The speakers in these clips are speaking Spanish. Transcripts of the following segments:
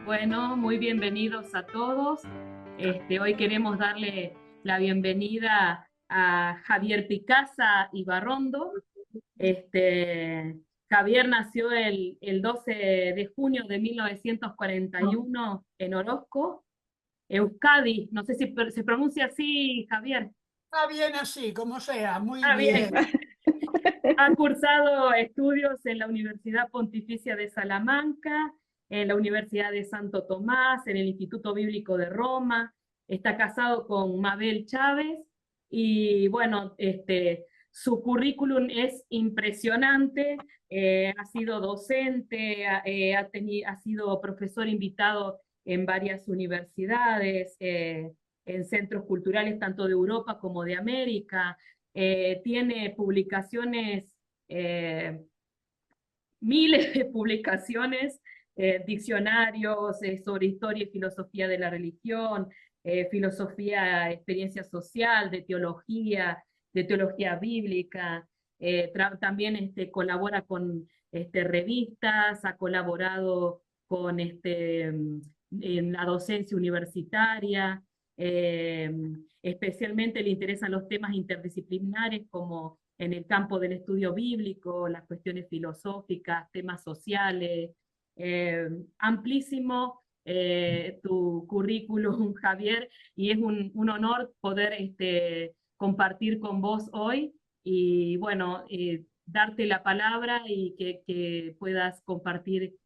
Bueno, muy bienvenidos a todos. Hoy queremos darle la bienvenida a Javier Picasa Ibarrondo. Javier nació el 12 de junio de 1941 en Orozco, Euskadi. No sé si se pronuncia así, Javier. Está bien así, como sea, muy Ah, bien. bien. Ha cursado estudios en la Universidad Pontificia de Salamanca, en la Universidad de Santo Tomás, en el Instituto Bíblico de Roma. Está casado con Mabel Chávez y bueno, su currículum es impresionante. Ha sido docente, ha sido profesor invitado en varias universidades, en centros culturales tanto de Europa como de América. Tiene publicaciones, eh, miles de publicaciones, diccionarios sobre historia y filosofía de la religión, filosofía, experiencia social, de teología bíblica. También colabora con revistas, ha colaborado con en la docencia universitaria. Eh, Especialmente le interesan los temas interdisciplinares como en el campo del estudio bíblico, las cuestiones filosóficas, temas sociales. Amplísimo tu currículum, Javier, y es un honor poder compartir con vos hoy y bueno, darte la palabra y que puedas compartir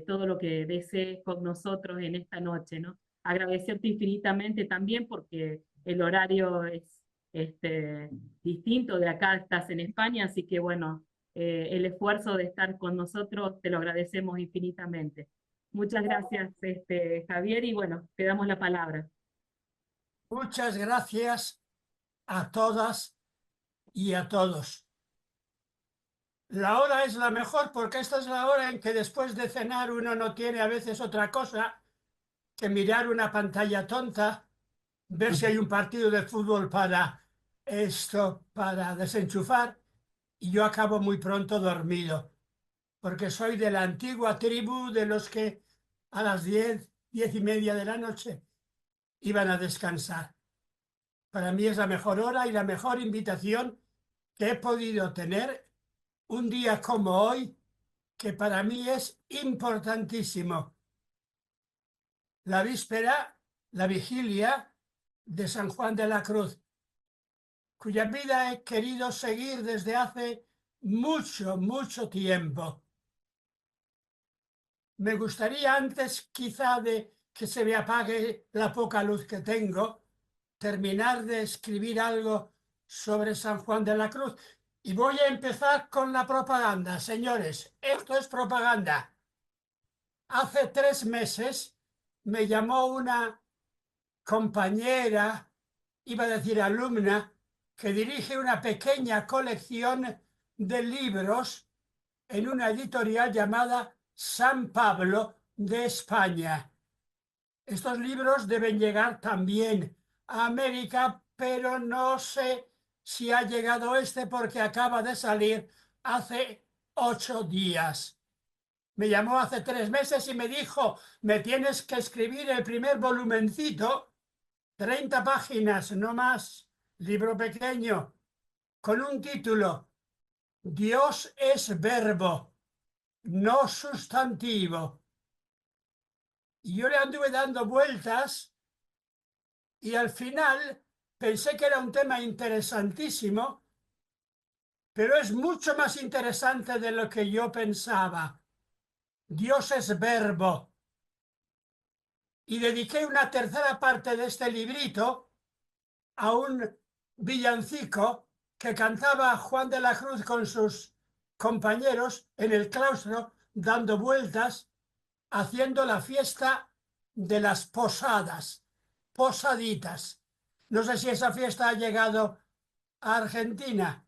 todo lo que desees con nosotros en esta noche, ¿no? Agradecerte infinitamente también porque el horario es este, distinto de acá, estás en España, así que bueno, el esfuerzo de estar con nosotros te lo agradecemos infinitamente. Muchas gracias, Javier, y bueno, te damos la palabra. Muchas gracias a todas y a todos. La hora es la mejor porque esta es la hora en que después de cenar uno no tiene a veces otra cosa que mirar una pantalla tonta, ver si hay un partido de fútbol para desenchufar, y yo acabo muy pronto dormido, porque soy de la antigua tribu de los que a las 10, 10:30 de la noche iban a descansar. Para mí es la mejor hora y la mejor invitación que he podido tener un día como hoy, que para mí es importantísimo. La víspera, la vigilia de San Juan de la Cruz, cuya vida he querido seguir desde hace mucho, mucho tiempo. Me gustaría antes, quizá, de que se me apague la poca luz que tengo, terminar de escribir algo sobre San Juan de la Cruz. Y voy a empezar con la propaganda, señores. Esto es propaganda. Hace 3 meses me llamó una compañera, iba a decir alumna, que dirige una pequeña colección de libros en una editorial llamada San Pablo de España. Estos libros deben llegar también a América, pero no sé si ha llegado este porque acaba de salir hace 8 días. Me llamó hace 3 meses y me dijo, me tienes que escribir el primer volumencito, 30 páginas, no más, libro pequeño, con un título, Dios es verbo, no sustantivo. Y yo le anduve dando vueltas y al final pensé que era un tema interesantísimo, pero es mucho más interesante de lo que yo pensaba. Dios es verbo. Y dediqué una tercera parte de este librito a un villancico que cantaba Juan de la Cruz con sus compañeros en el claustro, dando vueltas, haciendo la fiesta de las posadas, posaditas. No sé si esa fiesta ha llegado a Argentina.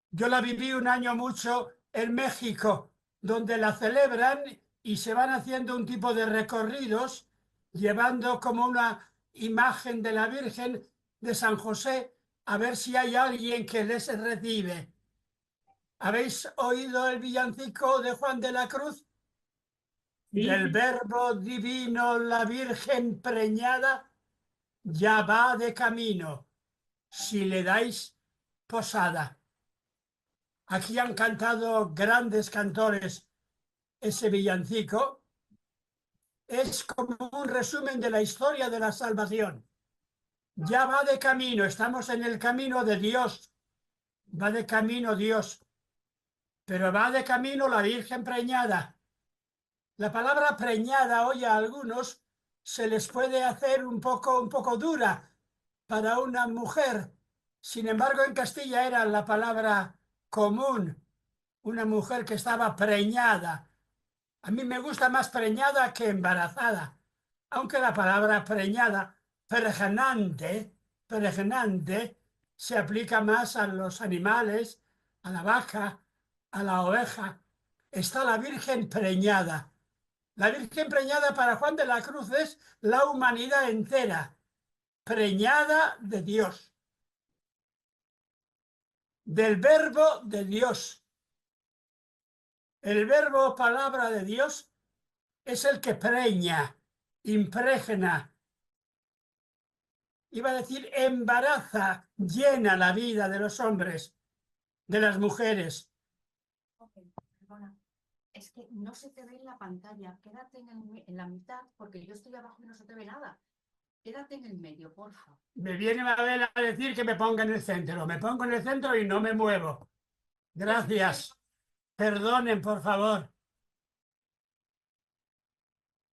Yo la viví un año mucho en México, donde la celebran y se van haciendo un tipo de recorridos, llevando como una imagen de la Virgen de San José, a ver si hay alguien que les recibe. ¿Habéis oído el villancico de Juan de la Cruz? Sí, del sí. verbo divino, la Virgen preñada, ya va de camino, si le dais posada. Aquí han cantado grandes cantores ese villancico. Es como un resumen de la historia de la salvación. Ya va de camino, estamos en el camino de Dios, va de camino Dios, pero va de camino la Virgen preñada. La palabra preñada hoy a algunos se les puede hacer un poco dura para una mujer. Sin embargo, en Castilla era la palabra común, una mujer que estaba preñada. A mí me gusta más preñada que embarazada, aunque la palabra preñada, pregnante, se aplica más a los animales, a la vaca, a la oveja. Está la Virgen preñada. La Virgen preñada para Juan de la Cruz es la humanidad entera, preñada de Dios, del verbo de Dios. El verbo palabra de Dios es el que preña, impregna, iba a decir embaraza, llena la vida de los hombres, de las mujeres. Ok, perdona. Es que no se te ve en la pantalla. Quédate en la mitad porque yo estoy abajo y no se te ve nada. Quédate en el medio, porfa. Me viene Mabel a decir que me ponga en el centro. Me pongo en el centro y no me muevo. Gracias. Perdonen, por favor.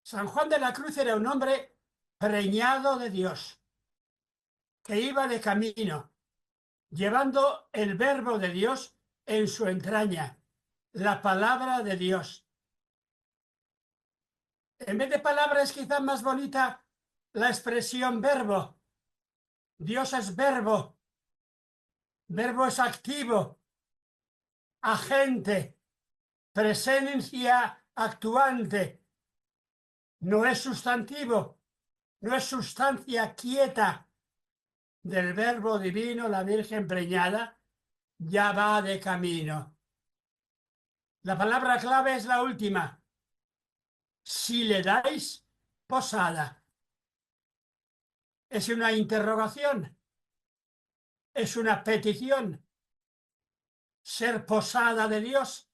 San Juan de la Cruz era un hombre preñado de Dios, que iba de camino, llevando el verbo de Dios en su entraña, la palabra de Dios. En vez de palabra es quizás más bonita la expresión verbo. Dios es verbo, verbo es activo, agente, presencia actuante. No es sustantivo, no es sustancia quieta. Del verbo divino, la Virgen preñada ya va de camino. La palabra clave es la última. Si le dais posada. Es una interrogación, es una petición. Ser posada de Dios.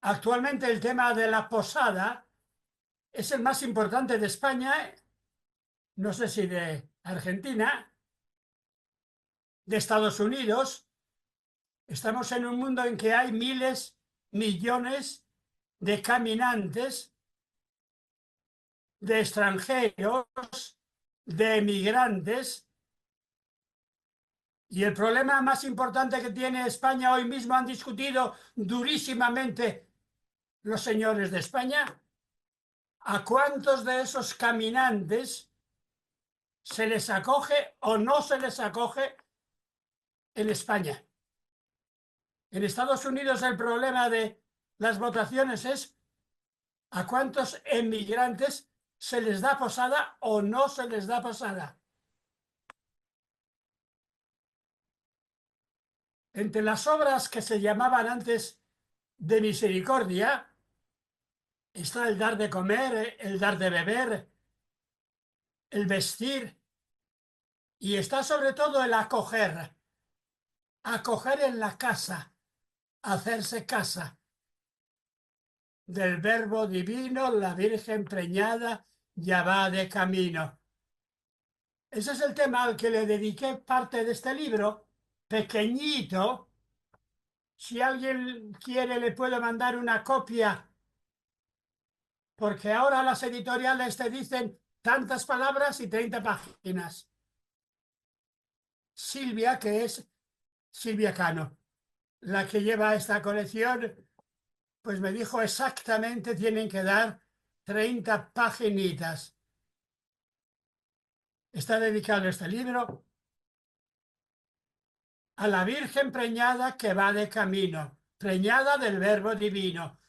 Actualmente el tema de la posada es el más importante de España, no sé si de Argentina, de Estados Unidos. Estamos en un mundo en que hay miles, millones de caminantes, de extranjeros, de emigrantes. Y el problema más importante que tiene España hoy mismo han discutido durísimamente los señores de España. ¿A cuántos de esos caminantes se les acoge o no se les acoge en España? En Estados Unidos el problema de las votaciones es a cuántos emigrantes se les da posada o no se les da posada. Entre las obras que se llamaban antes de misericordia está el dar de comer, el dar de beber, el vestir y está sobre todo el acoger. Acoger en la casa, hacerse casa. Del verbo divino, la Virgen preñada ya va de camino. Ese es el tema al que le dediqué parte de este libro, pequeñito. Si alguien quiere, le puedo mandar una copia, porque ahora las editoriales te dicen tantas palabras y 30 páginas. Silvia, que es Silvia Cano, la que lleva esta colección, pues me dijo exactamente tienen que dar 30 paginitas. Está dedicado este libro a la Virgen preñada que va de camino, preñada del verbo divino.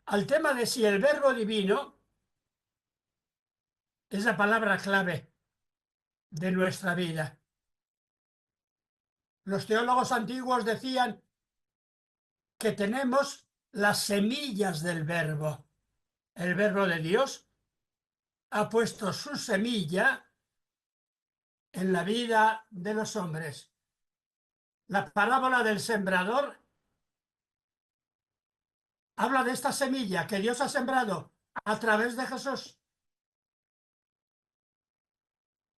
Al tema de si el verbo divino es la palabra clave de nuestra vida. Los teólogos antiguos decían que tenemos las semillas del verbo. El verbo de Dios ha puesto su semilla en la vida de los hombres. La parábola del sembrador habla de esta semilla que Dios ha sembrado a través de Jesús.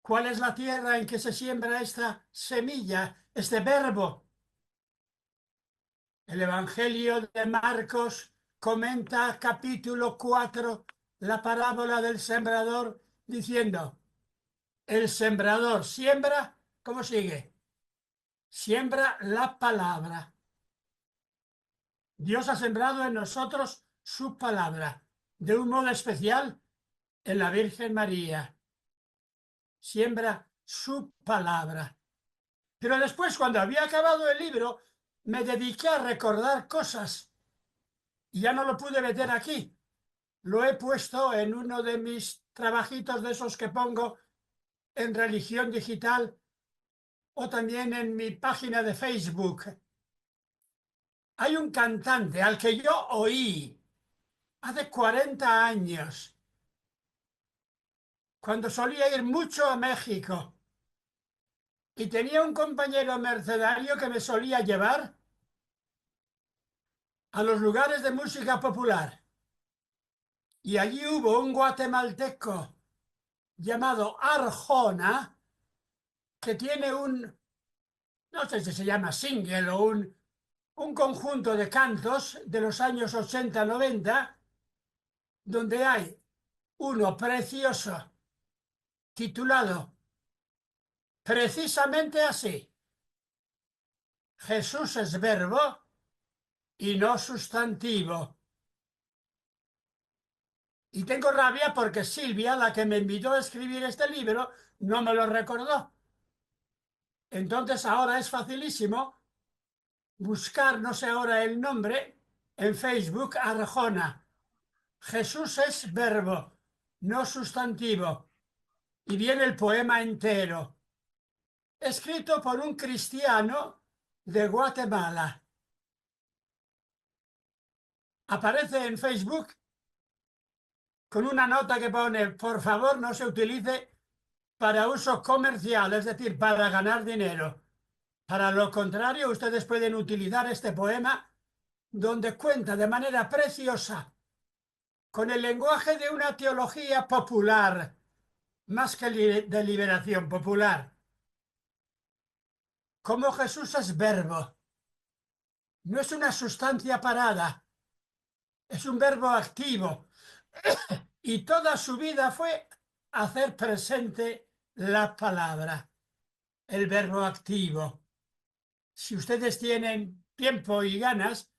¿Cuál es la tierra en que se siembra esta semilla, este verbo? El Evangelio de Marcos comenta capítulo 4, la parábola del sembrador, diciendo, el sembrador siembra, ¿cómo sigue? Siembra la palabra. Dios ha sembrado en nosotros su palabra, de un modo especial en la Virgen María. Siembra su palabra. Pero después, cuando había acabado el libro, me dediqué a recordar cosas y ya no lo pude meter aquí. Lo he puesto en uno de mis trabajitos de esos que pongo en Religión Digital o también en mi página de Facebook. Hay un cantante al que yo oí hace 40 años, cuando solía ir mucho a México y tenía un compañero mercenario que me solía llevar a los lugares de música popular. Y allí hubo un guatemalteco llamado Arjona que tiene no sé si se llama single o un conjunto de cantos de los años 80-90, donde hay uno precioso titulado precisamente así: Jesús es verbo y no sustantivo. Y tengo rabia porque Silvia, la que me invitó a escribir este libro, no me lo recordó. Entonces ahora es facilísimo buscar, no sé ahora el nombre, en Facebook, Arjona. Jesús es verbo, no sustantivo. Y viene el poema entero, escrito por un cristiano de Guatemala. Aparece en Facebook con una nota que pone, por favor, no se utilice para uso comercial, es decir, para ganar dinero. Para lo contrario, ustedes pueden utilizar este poema donde cuenta de manera preciosa, con el lenguaje de una teología popular, más que de liberación popular, cómo Jesús es verbo. No es una sustancia parada, es un verbo activo. Y toda su vida fue hacer presente la palabra, el verbo activo. Si ustedes tienen tiempo y ganas,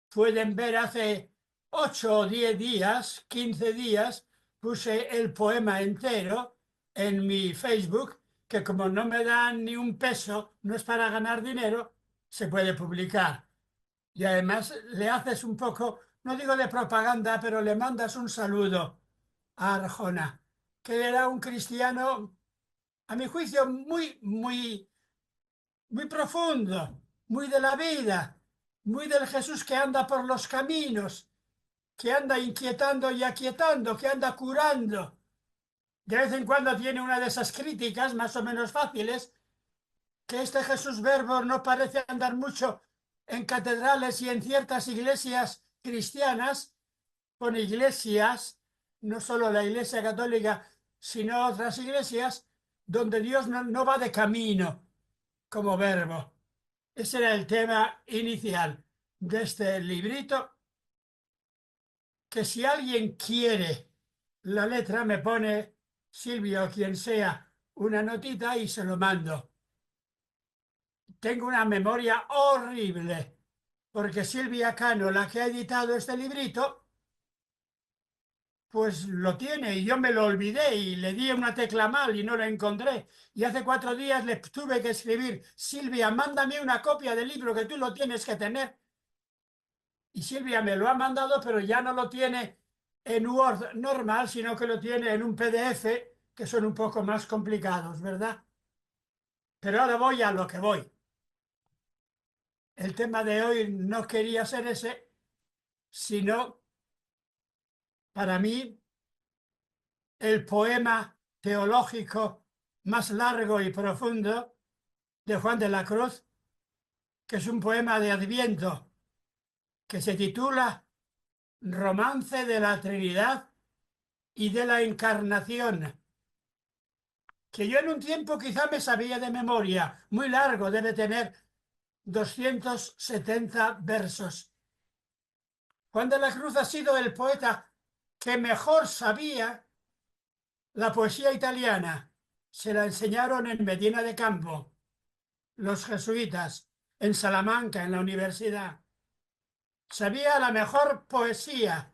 pueden ver hace 8 o 10 días, 15 días, puse el poema entero en mi Facebook, que como no me dan ni un peso, no es para ganar dinero, se puede publicar. Y además le haces un poco, no digo de propaganda, pero le mandas un saludo a Arjona, que era un cristiano, a mi juicio, muy profundo, muy de la vida, muy del Jesús que anda por los caminos, que anda inquietando y aquietando, que anda curando. De vez en cuando tiene una de esas críticas más o menos fáciles, que este Jesús verbo no parece andar mucho en catedrales y en ciertas iglesias cristianas, con iglesias, no solo la Iglesia Católica, sino otras iglesias, donde Dios no va de camino como verbo. Ese era el tema inicial de este librito, que si alguien quiere la letra me pone Silvio o quien sea una notita y se lo mando. Tengo una memoria horrible, porque Silvia Cano, la que ha editado este librito, pues lo tiene y yo me lo olvidé y le di una tecla mal y no lo encontré. Y hace 4 días le tuve que escribir, Silvia, mándame una copia del libro que tú lo tienes que tener. Y Silvia me lo ha mandado, pero ya no lo tiene en Word normal, sino que lo tiene en un PDF, que son un poco más complicados, ¿verdad? Pero ahora voy a lo que voy. El tema de hoy no quería ser ese, sino, para mí, el poema teológico más largo y profundo de Juan de la Cruz, que es un poema de Adviento, que se titula Romance de la Trinidad y de la Encarnación, que yo en un tiempo quizá me sabía de memoria, muy largo, debe tener 270 versos. Juan de la Cruz ha sido el poeta que mejor sabía la poesía italiana. Se la enseñaron en Medina de Campo, los jesuitas, en Salamanca, en la universidad. Sabía la mejor poesía,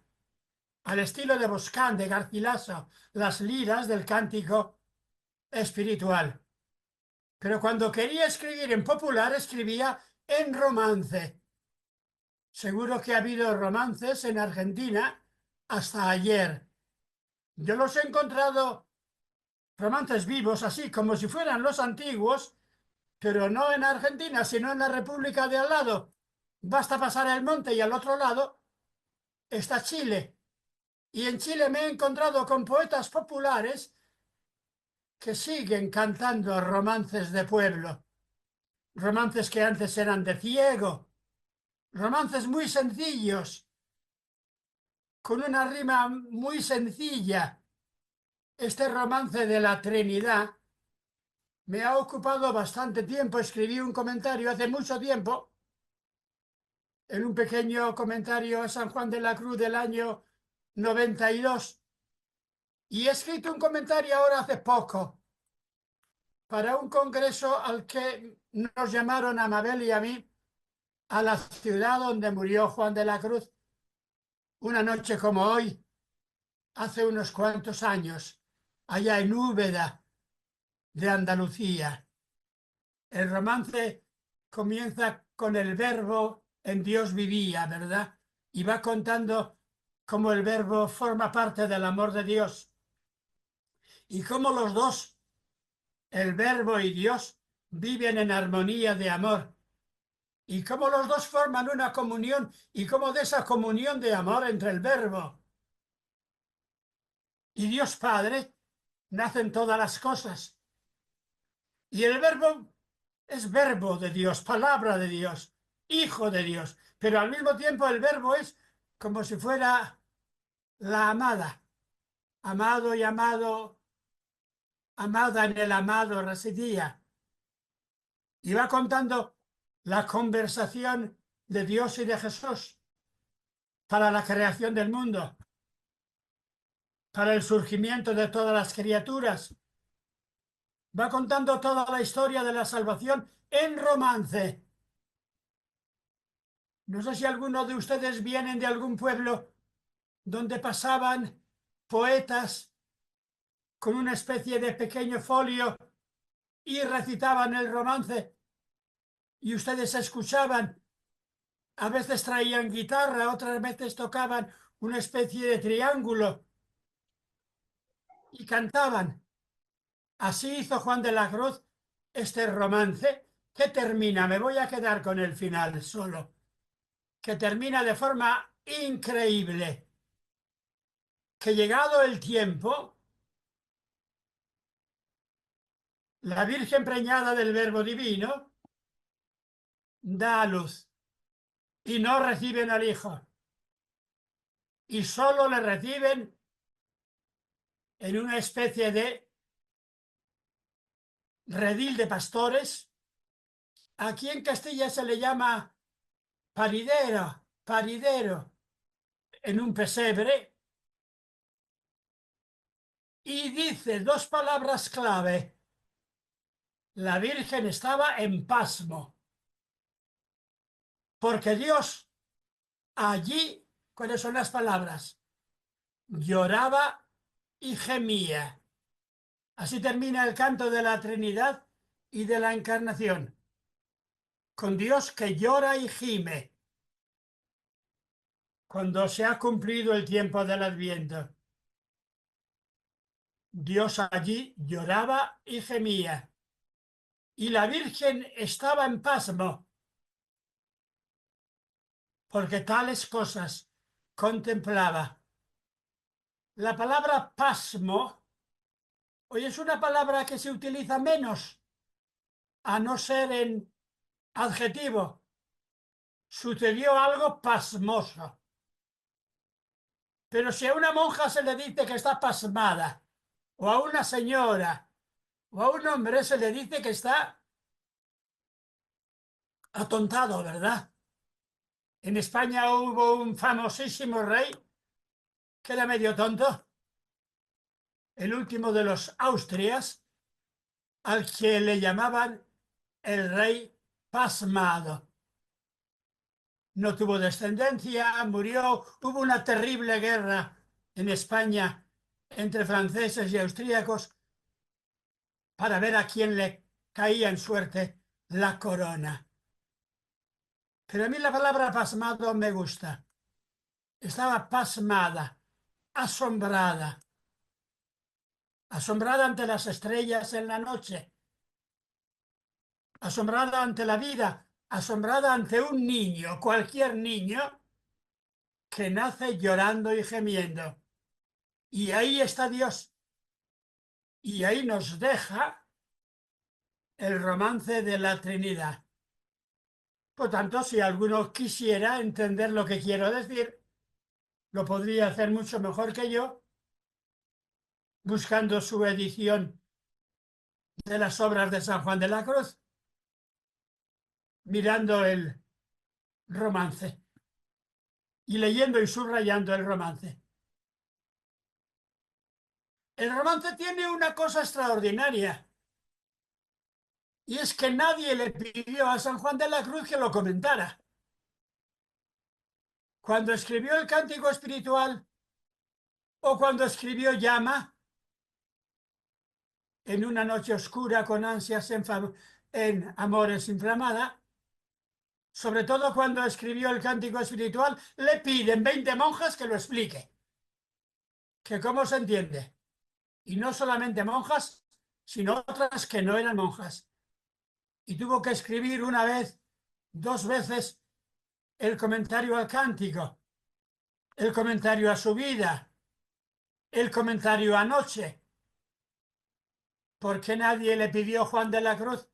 al estilo de Boscán, de Garcilaso, las liras del cántico espiritual. Pero cuando quería escribir en popular, escribía en romance. Seguro que ha habido romances en Argentina hasta ayer. Yo los he encontrado romances vivos, así como si fueran los antiguos, pero no en Argentina, sino en la República de al lado. Basta pasar el monte y al otro lado está Chile. Y en Chile me he encontrado con poetas populares que siguen cantando romances de pueblo, romances que antes eran de ciego, romances muy sencillos, con una rima muy sencilla. Este romance de la Trinidad me ha ocupado bastante tiempo. Escribí un comentario hace mucho tiempo, en un pequeño comentario a San Juan de la Cruz del año 92, y he escrito un comentario ahora hace poco para un congreso al que nos llamaron a Mabel y a mí a la ciudad donde murió Juan de la Cruz una noche como hoy, hace unos cuantos años, allá en Úbeda de Andalucía. El romance comienza con el verbo en Dios vivía, ¿verdad? Y va contando cómo el verbo forma parte del amor de Dios y cómo los dos, el verbo y Dios, viven en armonía de amor y cómo los dos forman una comunión y cómo de esa comunión de amor entre el verbo y Dios Padre nacen todas las cosas. Y el verbo es verbo de Dios, palabra de Dios, hijo de Dios, pero al mismo tiempo el verbo es como si fuera la amada, amado y amado, amada en el amado residía. Y va contando la conversación de Dios y de Jesús para la creación del mundo, para el surgimiento de todas las criaturas. Va contando toda la historia de la salvación en romance. No sé si alguno de ustedes vienen de algún pueblo donde pasaban poetas con una especie de pequeño folio y recitaban el romance y ustedes escuchaban. A veces traían guitarra, otras veces tocaban una especie de triángulo y cantaban. Así hizo Juan de la Cruz este romance que termina, me voy a quedar con el final solo, que termina de forma increíble, que llegado el tiempo, la Virgen preñada del Verbo Divino da a luz y no reciben al Hijo, y solo le reciben en una especie de redil de pastores. Aquí en Castilla se le llama paridero, paridero, en un pesebre, y dice dos palabras clave. La Virgen estaba en pasmo, porque Dios allí, ¿cuáles son las palabras? Lloraba y gemía. Así termina el canto de la Trinidad y de la Encarnación, con Dios que llora y gime cuando se ha cumplido el tiempo del Adviento. Dios allí lloraba y gemía, y la Virgen estaba en pasmo, porque tales cosas contemplaba. La palabra pasmo hoy es una palabra que se utiliza menos, a no ser en adjetivo. Sucedió algo pasmoso. Pero si a una monja se le dice que está pasmada, o a una señora, o a un hombre se le dice que está atontado, ¿verdad? En España hubo un famosísimo rey que era medio tonto, el último de los Austrias, al que le llamaban el rey pasmado. No tuvo descendencia, murió, hubo una terrible guerra en España entre franceses y austríacos para ver a quién le caía en suerte la corona. Pero a mí la palabra pasmado me gusta. Estaba pasmada, asombrada, asombrada ante las estrellas en la noche, asombrada ante la vida, asombrada ante un niño, cualquier niño, que nace llorando y gemiendo. Y ahí está Dios. Y ahí nos deja el romance de la Trinidad. Por tanto, si alguno quisiera entender lo que quiero decir, lo podría hacer mucho mejor que yo, buscando su edición de las obras de San Juan de la Cruz, mirando el romance y leyendo y subrayando el romance. El romance tiene una cosa extraordinaria, y es que nadie le pidió a San Juan de la Cruz que lo comentara. Cuando escribió el Cántico Espiritual o cuando escribió Llama, en una noche oscura con ansias en amores inflamada, sobre todo cuando escribió el Cántico Espiritual, le piden 20 monjas que lo explique. Que cómo se entiende. Y no solamente monjas, sino otras que no eran monjas. Y tuvo que escribir una vez, 2 veces, el comentario al cántico, el comentario a su vida, el comentario anoche. ¿Por qué nadie le pidió a Juan de la Cruz?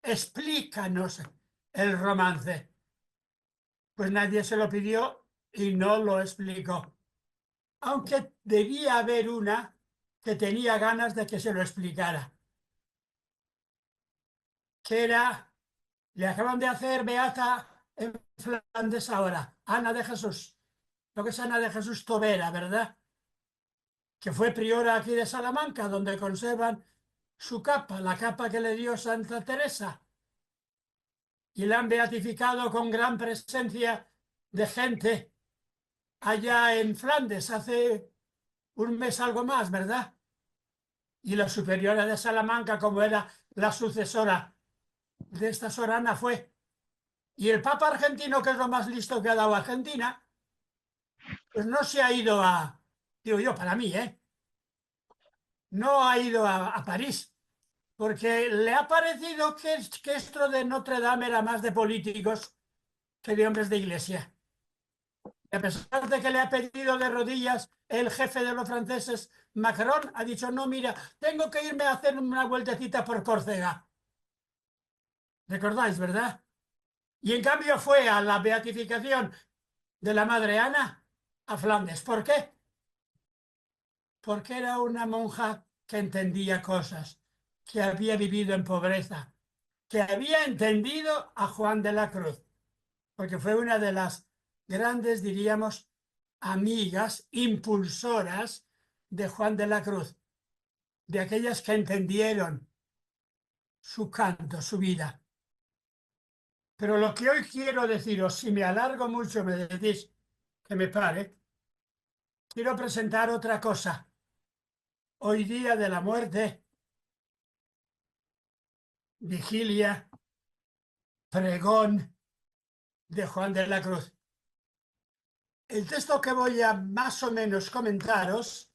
Explícanos el romance. Pues nadie se lo pidió y no lo explicó. Aunque debía haber una que tenía ganas de que se lo explicara. Que era, le acaban de hacer beata en Flandes ahora, Ana de Jesús. Lo que es Ana de Jesús Tobera, ¿verdad? Que fue priora aquí de Salamanca, donde conservan su capa, la capa que le dio Santa Teresa. Y la han beatificado con gran presencia de gente allá en Flandes hace un mes algo más, ¿verdad? Y la superiora de Salamanca, como era la sucesora de esta Sorana, fue. Y el Papa argentino, que es lo más listo que ha dado Argentina, pues no se ha ido digo yo, para mí, no ha ido a París, porque le ha parecido que esto de Notre Dame era más de políticos que de hombres de iglesia. Y a pesar de que le ha pedido de rodillas el jefe de los franceses, Macron, ha dicho, no, mira, tengo que irme a hacer una vueltecita por Córcega. ¿Recordáis, verdad? Y en cambio fue a la beatificación de la Madre Ana a Flandes. ¿Por qué? Porque era una monja que entendía cosas, que había vivido en pobreza, que había entendido a Juan de la Cruz, porque fue una de las grandes, diríamos, amigas, impulsoras de Juan de la Cruz, de aquellas que entendieron su canto, su vida. Pero lo que hoy quiero deciros, si me alargo mucho, me decís que me pare, quiero presentar otra cosa. Hoy día de la muerte, vigilia, pregón de Juan de la Cruz. El texto que voy a más o menos comentaros,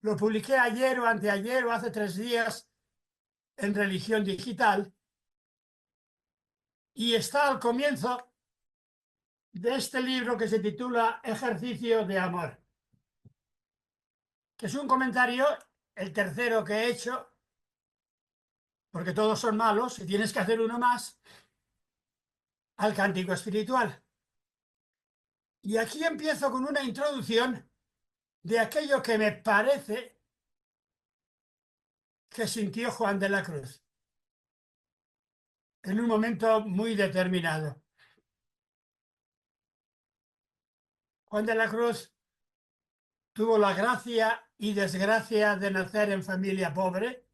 lo publiqué ayer o anteayer o hace 3 días en Religión Digital y está al comienzo de este libro que se titula Ejercicio de Amor, que es un comentario, el tercero que he hecho, porque todos son malos y tienes que hacer uno más, al cántico espiritual. Y aquí empiezo con una introducción de aquello que me parece que sintió Juan de la Cruz en un momento muy determinado. Juan de la Cruz tuvo la gracia y desgracia de nacer en familia pobre,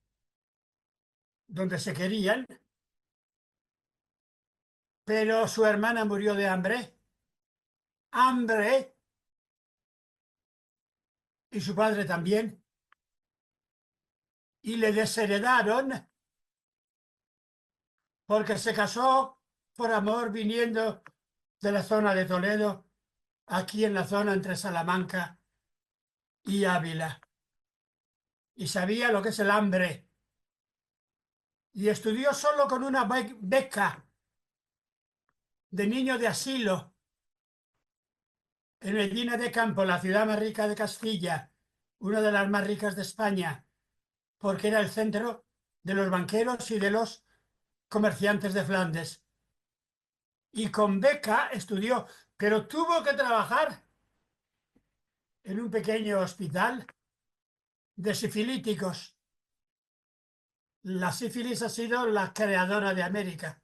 donde se querían, pero su hermana murió de hambre, y su padre también, y le desheredaron porque se casó por amor viniendo de la zona de Toledo, aquí en la zona entre Salamanca y Ávila, y sabía lo que es el hambre, y estudió solo con una beca de niño de asilo en Medina de Campo, la ciudad más rica de Castilla, una de las más ricas de España, porque era el centro de los banqueros y de los comerciantes de Flandes. Y con beca estudió, pero tuvo que trabajar en un pequeño hospital de sifilíticos. La sífilis ha sido la creadora de América.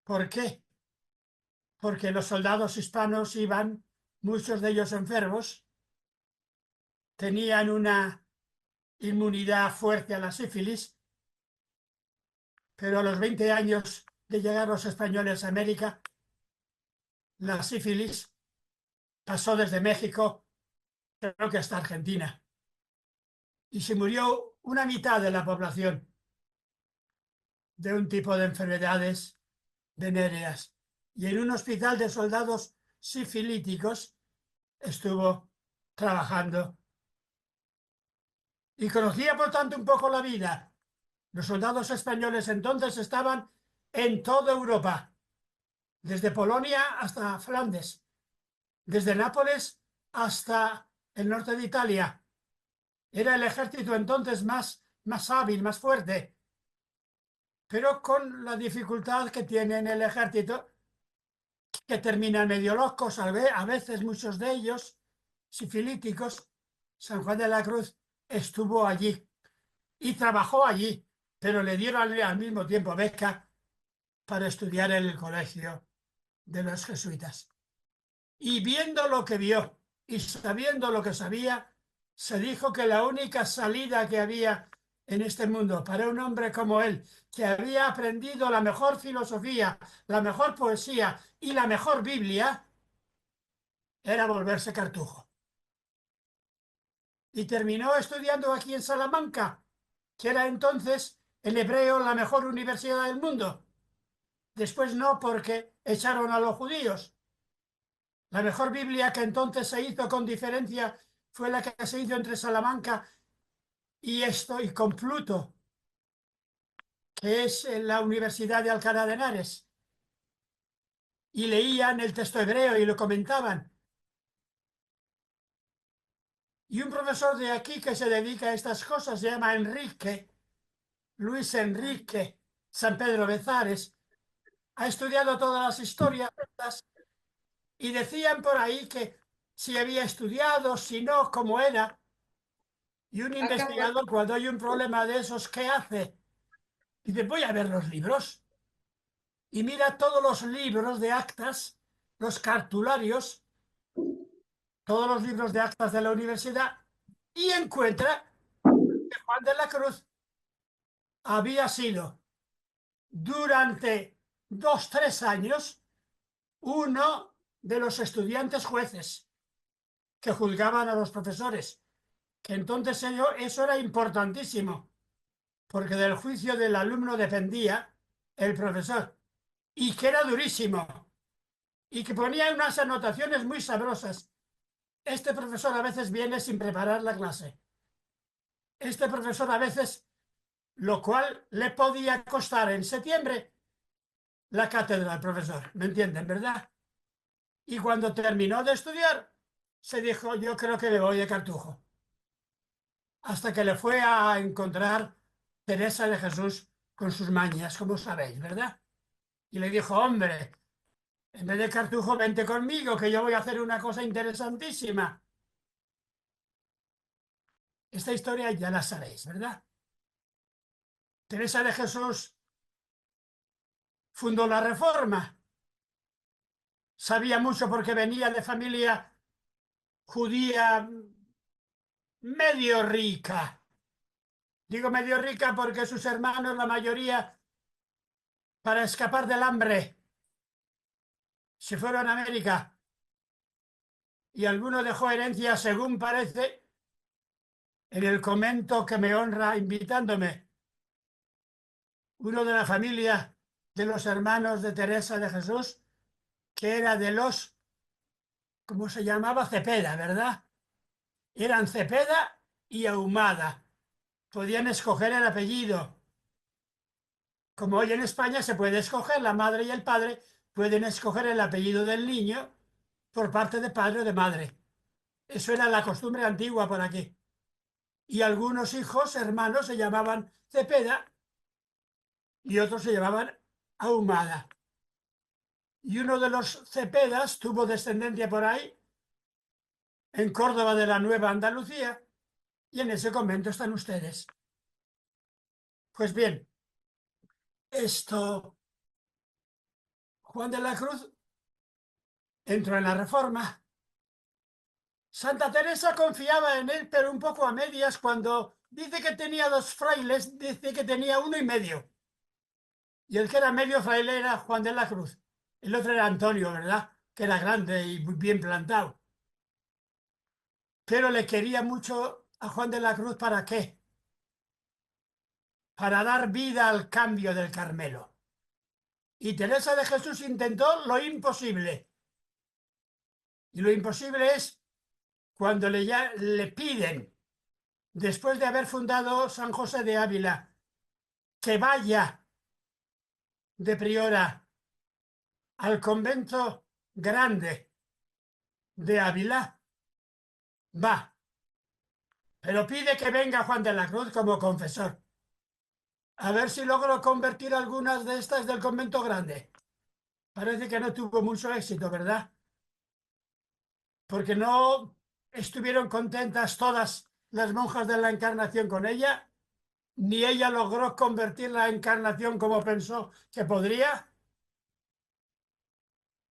¿Por qué? Porque los soldados hispanos iban, muchos de ellos enfermos, tenían una inmunidad fuerte a la sífilis, pero a los 20 años de llegar los españoles a América, la sífilis pasó desde México, creo que hasta Argentina, y se murió una mitad de la población de un tipo de enfermedades venéreas. Y en un hospital de soldados sifilíticos estuvo trabajando. Y conocía, por tanto, un poco la vida. Los soldados españoles entonces estaban en toda Europa, desde Polonia hasta Flandes, desde Nápoles hasta el norte de Italia. Era el ejército entonces más hábil, más fuerte, pero con la dificultad que tienen el ejército, que terminan medio locos, a veces muchos de ellos, sifilíticos. San Juan de la Cruz estuvo allí y trabajó allí, pero le dieron al mismo tiempo beca para estudiar en el colegio de los jesuitas. Y viendo lo que vio y sabiendo lo que sabía, se dijo que la única salida que había en este mundo para un hombre como él, que había aprendido la mejor filosofía, la mejor poesía y la mejor Biblia, era volverse cartujo. Y terminó estudiando aquí en Salamanca, que era entonces en hebreo la mejor universidad del mundo. Después no, porque echaron a los judíos. La mejor Biblia que entonces se hizo con diferencia fue la que se hizo entre Salamanca y Compluto, que es en la Universidad de Alcalá de Henares. Y leían el texto hebreo y lo comentaban. Y un profesor de aquí que se dedica a estas cosas se llama Luis Enrique San Pedro Bezares, ha estudiado todas las historias y decían por ahí que si había estudiado, si no, cómo era. Y un investigador, cuando hay un problema de esos, ¿qué hace? Dice, voy a ver los libros. Y mira todos los libros de actas, los cartularios, todos los libros de actas de la universidad, y encuentra que Juan de la Cruz había sido durante 2 o 3 años uno de los estudiantes jueces que juzgaban a los profesores, que entonces eso era importantísimo, porque del juicio del alumno dependía el profesor, y que era durísimo, y que ponía unas anotaciones muy sabrosas. Este profesor a veces viene sin preparar la clase. Este profesor a veces, lo cual le podía costar en septiembre la cátedra al profesor, ¿me entienden, verdad? Y cuando terminó de estudiar, se dijo, yo creo que me voy de Cartujo. Hasta que le fue a encontrar Teresa de Jesús con sus mañas, como sabéis, ¿verdad? Y le dijo, hombre, en vez de Cartujo, vente conmigo, que yo voy a hacer una cosa interesantísima. Esta historia ya la sabéis, ¿verdad? Teresa de Jesús fundó la Reforma. Sabía mucho porque venía de familia judía medio rica. Digo medio rica porque sus hermanos, la mayoría, para escapar del hambre, se fueron a América. Y alguno dejó herencia, según parece, en el convento que me honra invitándome. Uno de la familia de los hermanos de Teresa de Jesús, que era de los, ¿cómo se llamaba? Cepeda, ¿verdad? Eran Cepeda y Ahumada. Podían escoger el apellido. Como hoy en España se puede escoger, la madre y el padre pueden escoger el apellido del niño por parte de padre o de madre. Eso era la costumbre antigua por aquí. Y algunos hijos, hermanos, se llamaban Cepeda y otros se llamaban Ahumada. Y uno de los Cepedas tuvo descendencia por ahí, en Córdoba de la Nueva Andalucía, y en ese convento están ustedes. Pues bien, Juan de la Cruz entró en la Reforma. Santa Teresa confiaba en él, pero un poco a medias. Cuando dice que tenía 2 frailes, dice que tenía 1 y medio. Y el que era medio fraile era Juan de la Cruz. El otro era Antonio, ¿verdad? Que era grande y muy bien plantado. Pero le quería mucho a Juan de la Cruz, ¿para qué? Para dar vida al cambio del Carmelo. Y Teresa de Jesús intentó lo imposible. Y lo imposible es cuando le piden, después de haber fundado San José de Ávila, que vaya de priora al convento grande de Ávila, va, pero pide que venga Juan de la Cruz como confesor. A ver si logro convertir algunas de estas del convento grande. Parece que no tuvo mucho éxito, ¿verdad? Porque no estuvieron contentas todas las monjas de la Encarnación con ella, ni ella logró convertir la Encarnación como pensó que podría.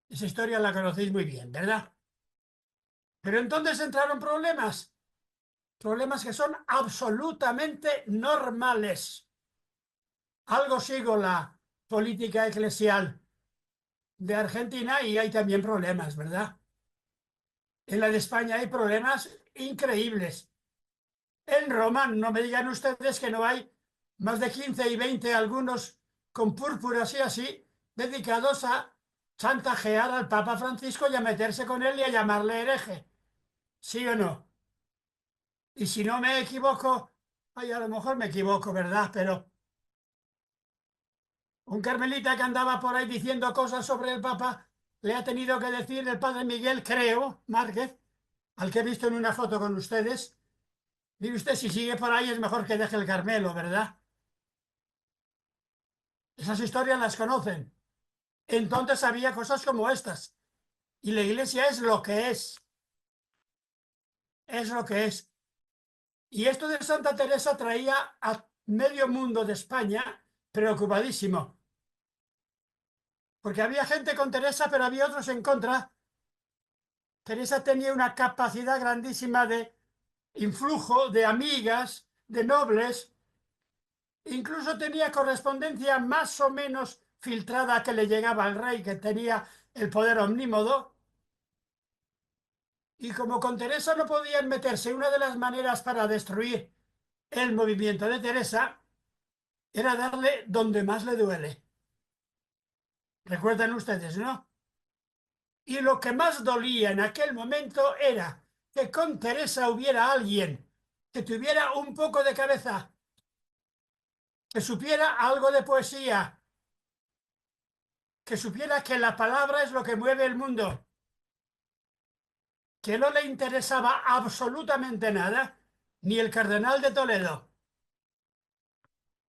Esa historia la conocéis muy bien, ¿verdad? Pero entonces entraron problemas que son absolutamente normales. Algo sigo la política eclesial de Argentina y hay también problemas, ¿verdad? En la de España hay problemas increíbles. En Roma, no me digan ustedes que no hay más de 15 y 20 algunos con púrpuras y así, dedicados a chantajear al Papa Francisco y a meterse con él y a llamarle hereje. ¿Sí o no? Y si no me equivoco, ay, a lo mejor me equivoco, ¿verdad? Pero un carmelita que andaba por ahí diciendo cosas sobre el Papa, le ha tenido que decir el padre Miguel, creo, Márquez, al que he visto en una foto con ustedes. Mire usted, si sigue por ahí es mejor que deje el Carmelo, ¿verdad? Esas historias las conocen. Entonces había cosas como estas. Y la iglesia es lo que es. Es lo que es. Y esto de Santa Teresa traía a medio mundo de España preocupadísimo. Porque había gente con Teresa, pero había otros en contra. Teresa tenía una capacidad grandísima de influjo, de amigas, de nobles. Incluso tenía correspondencia más o menos filtrada que le llegaba al rey, que tenía el poder omnímodo. Y como con Teresa no podían meterse, una de las maneras para destruir el movimiento de Teresa era darle donde más le duele. Recuerdan ustedes, ¿no? Y lo que más dolía en aquel momento era que con Teresa hubiera alguien que tuviera un poco de cabeza, que supiera algo de poesía, que supiera que la palabra es lo que mueve el mundo que no le interesaba absolutamente nada, ni el cardenal de Toledo,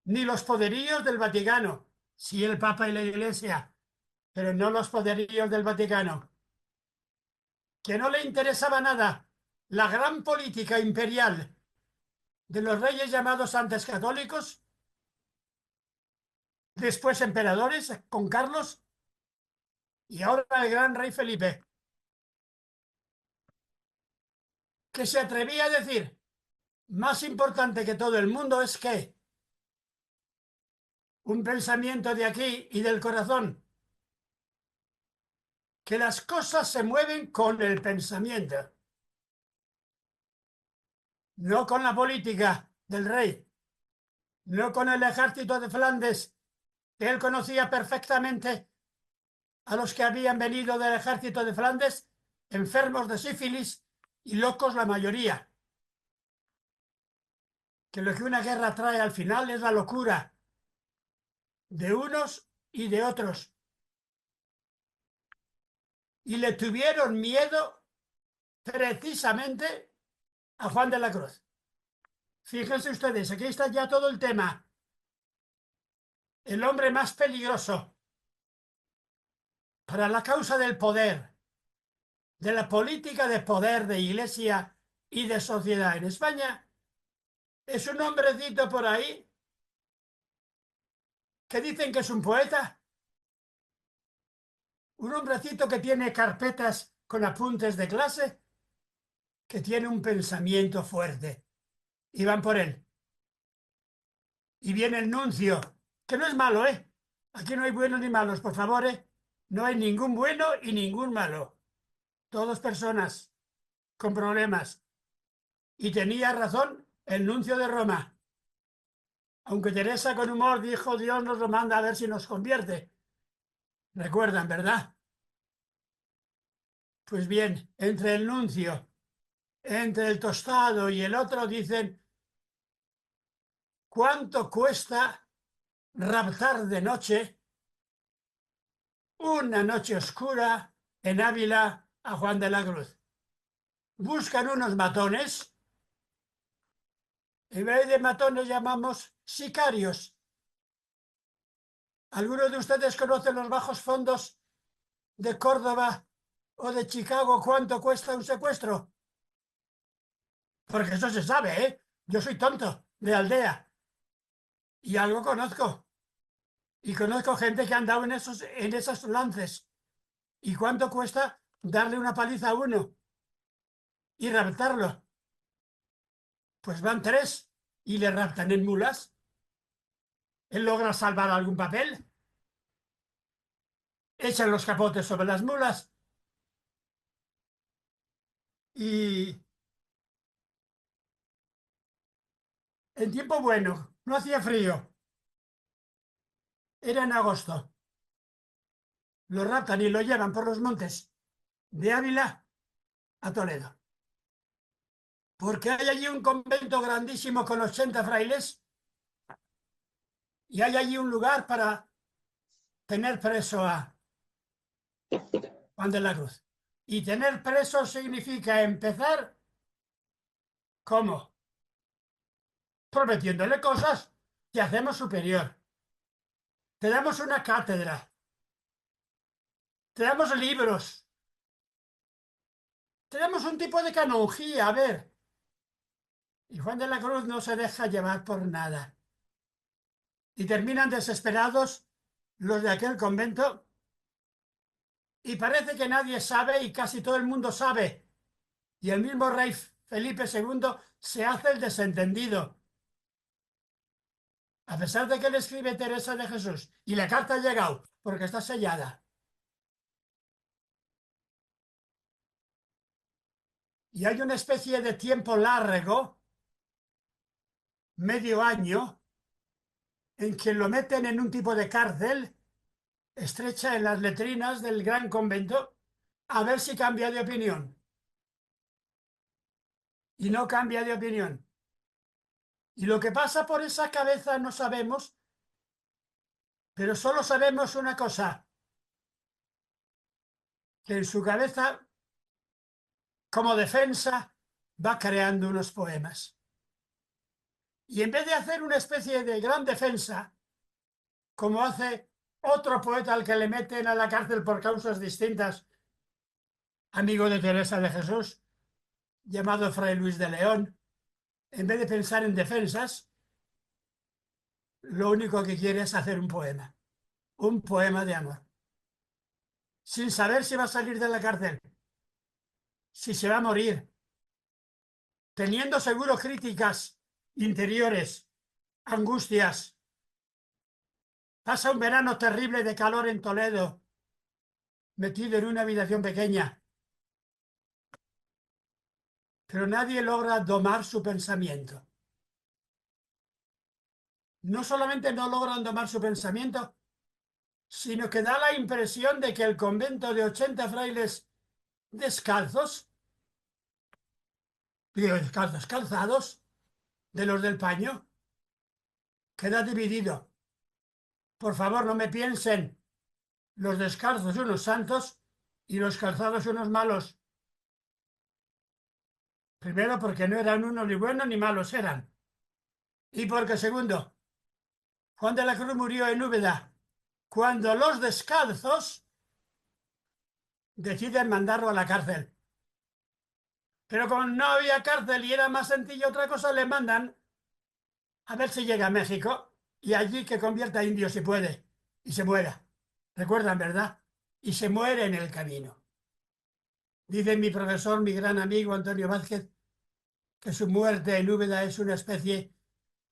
ni los poderíos del Vaticano, sí el Papa y la Iglesia, pero no los poderíos del Vaticano, que no le interesaba nada la gran política imperial de los reyes llamados antes católicos, después emperadores con Carlos y ahora el gran rey Felipe, que se atrevía a decir, más importante que todo el mundo es que un pensamiento de aquí y del corazón, que las cosas se mueven con el pensamiento, no con la política del rey, no con el ejército de Flandes, que él conocía perfectamente a los que habían venido del ejército de Flandes, enfermos de sífilis y locos la mayoría. Que lo que una guerra trae al final es la locura de unos y de otros. Y le tuvieron miedo precisamente a Juan de la Cruz. Fíjense ustedes, aquí está ya todo el tema. El hombre más peligroso para la causa del poder, de la política de poder de iglesia y de sociedad en España, es un hombrecito por ahí que dicen que es un poeta, un hombrecito que tiene carpetas con apuntes de clase, que tiene un pensamiento fuerte. Y van por él. Y viene el nuncio, que no es malo, ¿eh? Aquí no hay buenos ni malos, por favor, ¿eh? No hay ningún bueno y ningún malo. Todos personas con problemas. Y tenía razón el nuncio de Roma. Aunque Teresa con humor dijo, Dios nos lo manda a ver si nos convierte. Recuerdan, ¿verdad? Pues bien, entre el nuncio, entre el tostado y el otro dicen, ¿cuánto cuesta raptar de noche, una noche oscura en Ávila a Juan de la Cruz? Buscan unos matones, en vez de matones llamamos sicarios. ¿Alguno de ustedes conoce los bajos fondos de Córdoba o de Chicago? ¿Cuánto cuesta un secuestro? Porque eso se sabe, ¿eh? Yo soy tonto, de aldea, y algo conozco. Y conozco gente que ha andado en esos lances. ¿Y cuánto cuesta darle una paliza a uno y raptarlo? Pues van tres y le raptan en mulas. Él logra salvar algún papel, echan los capotes sobre las mulas y en tiempo bueno, no hacía frío, era en agosto, lo raptan y lo llevan por los montes de Ávila a Toledo. Porque hay allí un convento grandísimo con 80 frailes y hay allí un lugar para tener preso a Juan de la Cruz. Y tener preso significa empezar, ¿cómo? Prometiéndole cosas que hacemos superior. Te damos una cátedra, te damos libros, te damos un tipo de canonjía, a ver. Y Juan de la Cruz no se deja llevar por nada. Y terminan desesperados los de aquel convento y parece que nadie sabe y casi todo el mundo sabe. Y el mismo rey Felipe II se hace el desentendido. A pesar de que le escribe Teresa de Jesús y la carta ha llegado porque está sellada. Y hay una especie de tiempo largo, medio año, en que lo meten en un tipo de cárcel estrecha en las letrinas del gran convento a ver si cambia de opinión. Y no cambia de opinión. Y lo que pasa por esa cabeza no sabemos, pero solo sabemos una cosa, que en su cabeza como defensa, va creando unos poemas. Y en vez de hacer una especie de gran defensa, como hace otro poeta al que le meten a la cárcel por causas distintas, amigo de Teresa de Jesús, llamado Fray Luis de León, en vez de pensar en defensas, lo único que quiere es hacer un poema de amor, sin saber si va a salir de la cárcel, si se va a morir, teniendo seguro críticas interiores, angustias. Pasa un verano terrible de calor en Toledo, metido en una habitación pequeña. Pero nadie logra domar su pensamiento. No solamente no logran domar su pensamiento, sino que da la impresión de que el convento de 80 frailes descalzos, digo descalzos, calzados, de los del paño, queda dividido. Por favor, no me piensen los descalzos unos santos y los calzados unos malos. Primero, porque no eran unos ni buenos ni malos eran. Y porque, segundo, Juan de la Cruz murió en Úbeda cuando los descalzos deciden mandarlo a la cárcel. Pero como no había cárcel y era más sencillo otra cosa, le mandan a ver si llega a México y allí que convierta a indios si puede y se muera. ¿Recuerdan, verdad? Y se muere en el camino. Dice mi profesor, mi gran amigo Antonio Vázquez, que su muerte en Úbeda es una especie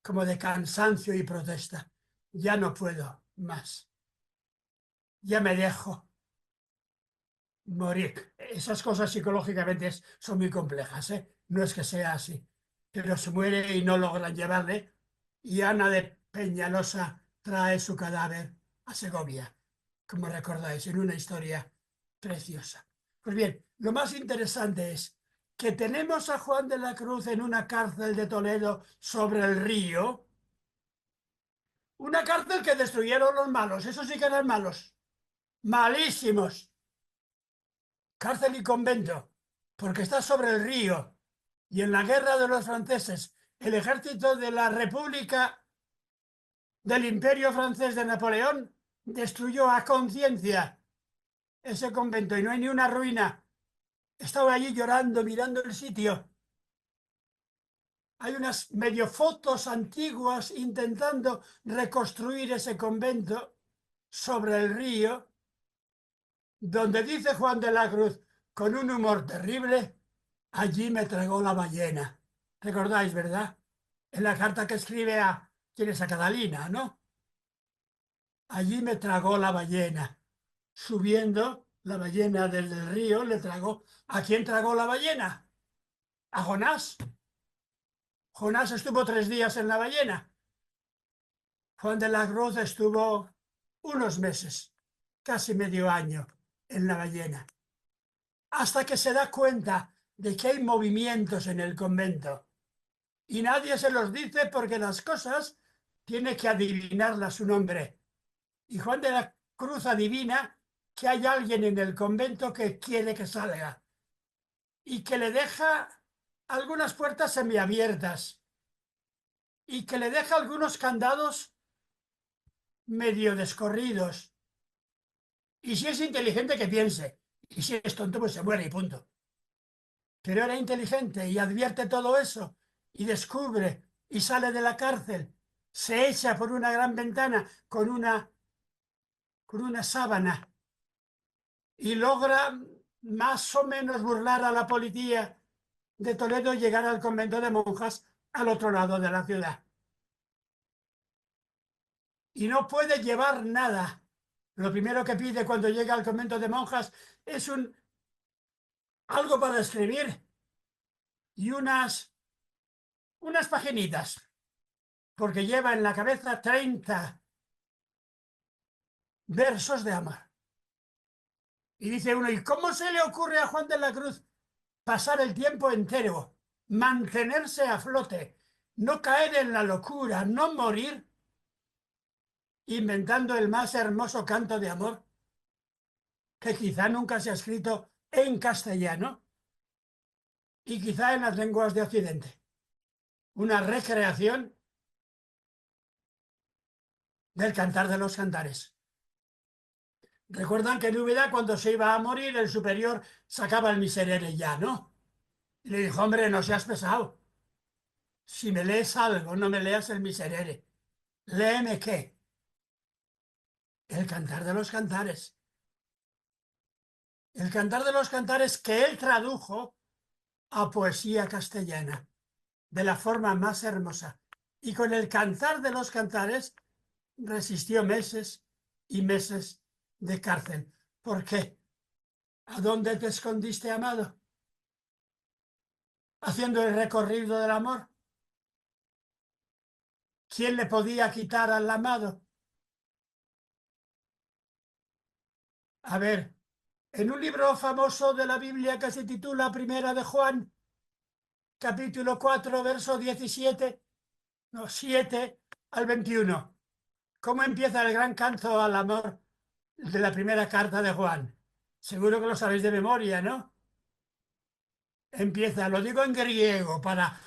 como de cansancio y protesta. Ya no puedo más. Ya me dejo morir. Esas cosas psicológicamente son muy complejas, ¿eh? No es que sea así. Pero se muere y no logran llevarle. Y Ana de Peñalosa trae su cadáver a Segovia, como recordáis, en una historia preciosa. Pues bien, lo más interesante es que tenemos a Juan de la Cruz en una cárcel de Toledo sobre el río, una cárcel que destruyeron los malos, esos sí que eran malos, malísimos. Cárcel y convento, porque está sobre el río, y en la guerra de los franceses, el ejército de la República del Imperio Francés de Napoleón destruyó a conciencia ese convento y no hay ni una ruina. Estaba allí llorando, mirando el sitio. Hay unas medio fotos antiguas intentando reconstruir ese convento sobre el río, donde dice Juan de la Cruz, con un humor terrible, allí me tragó la ballena. ¿Recordáis, verdad? En la carta que escribe a, ¿quién es? A Catalina, ¿no? Allí me tragó la ballena. Subiendo, la ballena desde el río le tragó. ¿A quién tragó la ballena? A Jonás. Jonás estuvo 3 días en la ballena. Juan de la Cruz estuvo unos meses, casi medio año, en la ballena. Hasta que se da cuenta de que hay movimientos en el convento. Y nadie se los dice porque las cosas tiene que adivinarlas un hombre. Y Juan de la Cruz adivina que hay alguien en el convento que quiere que salga y que le deja algunas puertas semiabiertas y que le deja algunos candados medio descorridos. Y si es inteligente, que piense. Y si es tonto, pues se muere y punto. Pero era inteligente y advierte todo eso y descubre y sale de la cárcel, se echa por una gran ventana con una sábana y logra más o menos burlar a la policía de Toledo y llegar al convento de monjas al otro lado de la ciudad. Y no puede llevar nada. Lo primero que pide cuando llega al convento de monjas es algo para escribir y unas paginitas, porque lleva en la cabeza 30 versos de amor. Y dice uno, ¿y cómo se le ocurre a Juan de la Cruz pasar el tiempo entero, mantenerse a flote, no caer en la locura, no morir, inventando el más hermoso canto de amor que quizá nunca se ha escrito en castellano? y quizá en las lenguas de Occidente. Una recreación del Cantar de los Cantares. Recuerdan que en Úbeda, cuando se iba a morir, el superior sacaba el miserere ya, ¿no? Y le dijo, hombre, no seas pesado. Si me lees algo, no me leas el miserere. Léeme qué. El Cantar de los Cantares. El Cantar de los Cantares que él tradujo a poesía castellana de la forma más hermosa. Y con el Cantar de los Cantares resistió meses y meses de cárcel. ¿Por qué? ¿A dónde te escondiste, amado? Haciendo el recorrido del amor. ¿Quién le podía quitar al amado? A ver, en un libro famoso de la Biblia que se titula Primera de Juan, capítulo 4, verso 17, no, 7 al 21. ¿Cómo empieza el gran canto al amor de la primera carta de Juan? Seguro que lo sabéis de memoria, ¿no? Empieza, lo digo en griego para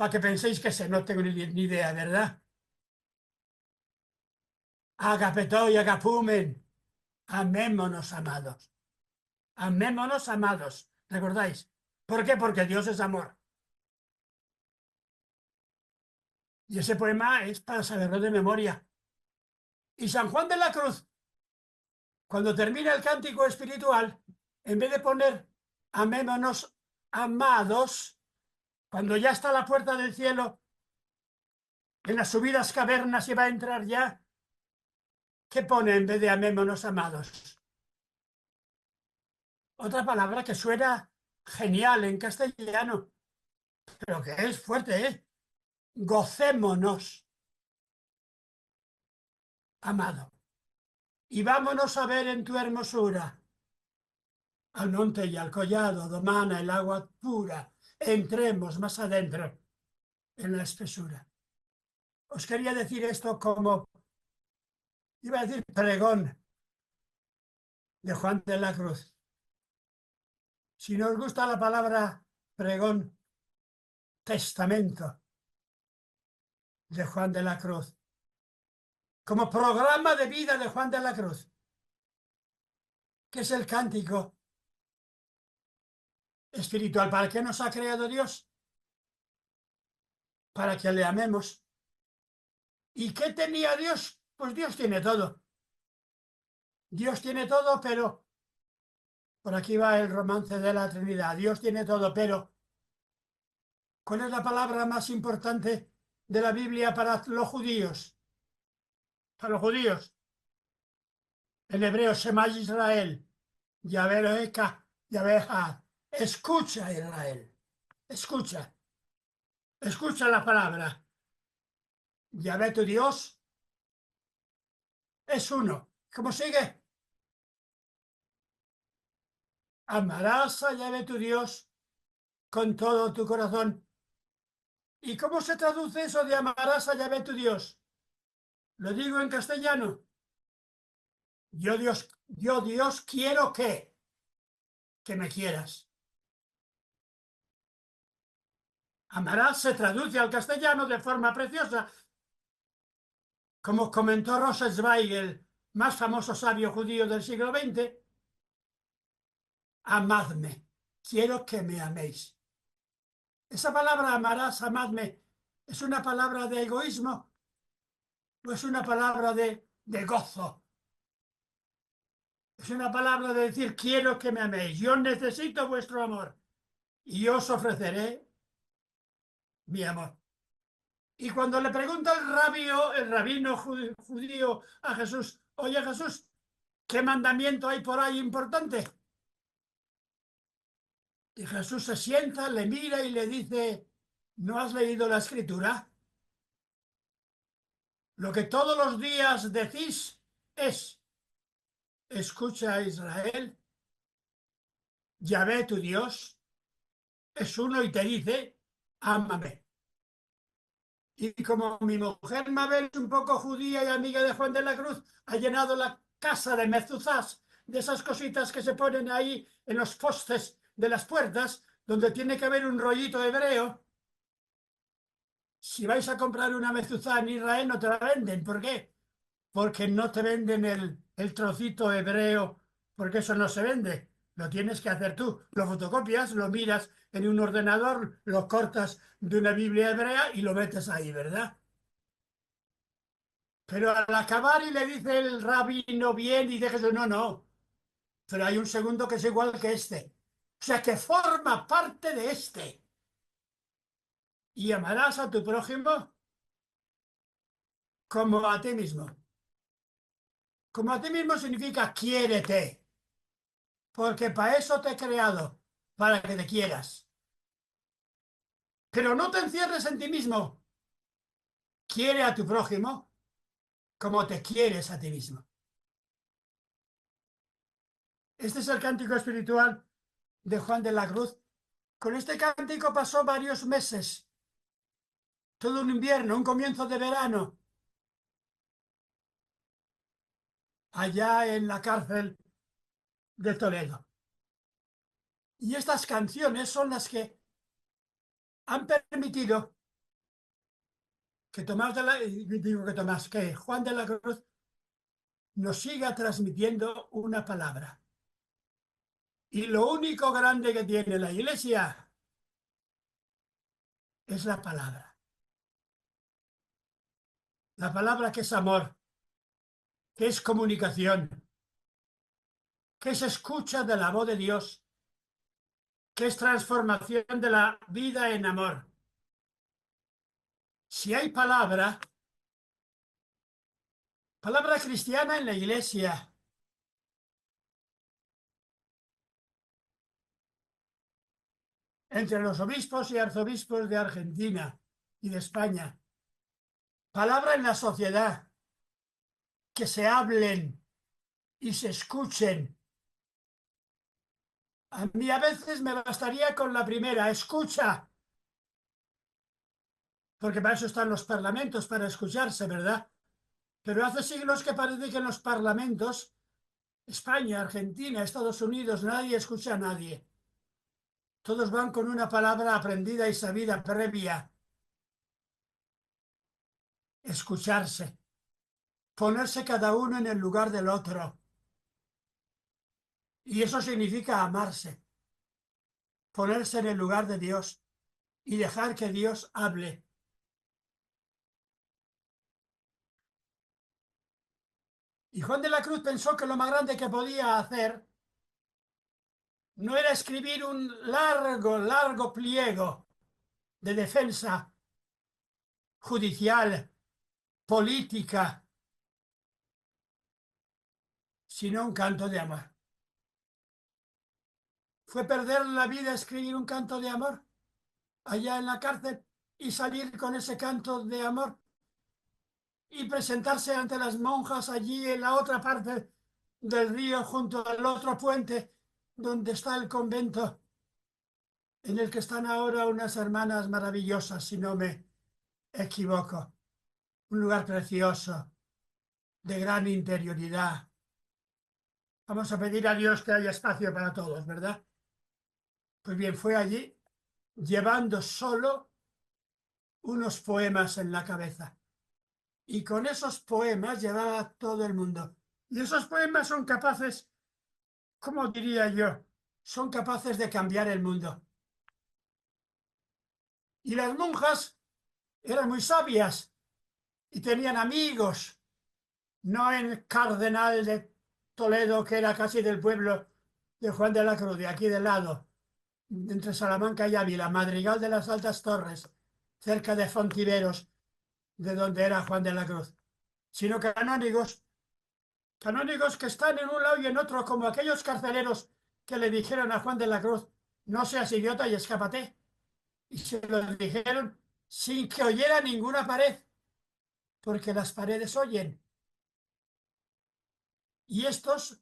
que penséis que no tengo ni idea, ¿verdad? Agapetó y agapumen. Amémonos, amados. Amémonos, amados. ¿Recordáis? ¿Por qué? Porque Dios es amor. Y ese poema es para saberlo de memoria. Y San Juan de la Cruz, cuando termina el cántico espiritual, en vez de poner amémonos, amados, cuando ya está la puerta del cielo, en las subidas cavernas y va a entrar ya, ¿qué pone en vez de amémonos, amados? Otra palabra que suena genial en castellano, pero que es fuerte, ¿eh? Gocémonos, amado, y vámonos a ver en tu hermosura, al monte y al collado, domana el agua pura, entremos más adentro en la espesura. Os quería decir esto como, iba a decir pregón de Juan de la Cruz. Si no os gusta la palabra pregón, testamento de Juan de la Cruz, como programa de vida de Juan de la Cruz, que es el cántico espiritual. ¿Para qué nos ha creado Dios? Para que le amemos. ¿Y qué tenía Dios? Pues Dios tiene todo. Dios tiene todo, pero por aquí va el romance de la Trinidad. Dios tiene todo, pero ¿cuál es la palabra más importante de la Biblia para los judíos? Para los judíos. En hebreo, Shema Israel. Yahvé Elohecha, Yahvé Echad. Escucha, Israel. Escucha. Escucha la palabra. Yahvé tu Dios es uno. ¿Cómo sigue? Amarás a Yahvé tu Dios con todo tu corazón. ¿Y cómo se traduce eso de amarás a Yahvé tu Dios? Lo digo en castellano. Yo Dios quiero que me quieras. Amarás se traduce al castellano de forma preciosa. Como comentó Rosenzweig, el más famoso sabio judío del siglo XX, amadme, quiero que me améis. Esa palabra amarás, amadme, ¿es una palabra de egoísmo o es una palabra de gozo? Es una palabra de decir, quiero que me améis, yo necesito vuestro amor y os ofreceré mi amor. Y cuando le pregunta el rabino judío a Jesús, oye Jesús, ¿qué mandamiento hay por ahí importante? Y Jesús se sienta, le mira y le dice, ¿no has leído la Escritura? Lo que todos los días decís es, escucha a Israel, Yahvé tu Dios es uno y te dice, ámame. Y como mi mujer Mabel es un poco judía y amiga de Juan de la Cruz, ha llenado la casa de mezuzás, de esas cositas que se ponen ahí en los postes de las puertas, donde tiene que haber un rollito hebreo, si vais a comprar una mezuzá en Israel no te la venden. ¿Por qué? Porque no te venden el trocito hebreo, porque eso no se vende. Lo tienes que hacer tú. Lo fotocopias, lo miras en un ordenador, lo cortas de una Biblia hebrea y lo metes ahí, ¿verdad? Pero al acabar y le dice el rabino bien, dice Jesús, no, no, pero hay un segundo que es igual que este. O sea, que forma parte de este. Y amarás a tu prójimo como a ti mismo. Como a ti mismo significa quiérete, porque para eso te he creado, para que te quieras. Pero no te encierres en ti mismo. Quiere a tu prójimo como te quieres a ti mismo. Este es el cántico espiritual de Juan de la Cruz. Con este cántico pasó varios meses, todo un invierno, un comienzo de verano, allá en la cárcel de Toledo. Y estas canciones son las que han permitido que que Juan de la Cruz nos siga transmitiendo una palabra. Y lo único grande que tiene la Iglesia es la palabra. La palabra que es amor, que es comunicación, que es escucha de la voz de Dios, que es transformación de la vida en amor. Si hay palabra cristiana en la Iglesia, entre los obispos y arzobispos de Argentina y de España, palabra en la sociedad, que se hablen y se escuchen. A mí a veces me bastaría con la primera, escucha, porque para eso están los parlamentos, para escucharse, ¿verdad? Pero hace siglos que parece que en los parlamentos, España, Argentina, Estados Unidos, nadie escucha a nadie. Todos van con una palabra aprendida y sabida previa. Escucharse, ponerse cada uno en el lugar del otro. Y eso significa amarse, ponerse en el lugar de Dios y dejar que Dios hable. Y Juan de la Cruz pensó que lo más grande que podía hacer no era escribir un largo pliego de defensa judicial, política, sino un canto de amor. Fue perder la vida escribir un canto de amor allá en la cárcel y salir con ese canto de amor y presentarse ante las monjas allí en la otra parte del río junto al otro puente donde está el convento en el que están ahora unas hermanas maravillosas, si no me equivoco. Un lugar precioso, de gran interioridad. Vamos a pedir a Dios que haya espacio para todos, ¿verdad? Pues bien, fue allí llevando solo unos poemas en la cabeza. Y con esos poemas llevaba a todo el mundo. Y esos poemas son capaces, ¿cómo diría yo? Son capaces de cambiar el mundo. Y las monjas eran muy sabias y tenían amigos, no en el cardenal de Toledo, que era casi del pueblo de Juan de la Cruz, de aquí del lado, entre Salamanca y Ávila, Madrigal de las Altas Torres, cerca de Fontiveros, de donde era Juan de la Cruz, sino canónigos que están en un lado y en otro, como aquellos carceleros que le dijeron a Juan de la Cruz, no seas idiota y escápate. Y se lo dijeron sin que oyera ninguna pared, porque las paredes oyen. Y estos,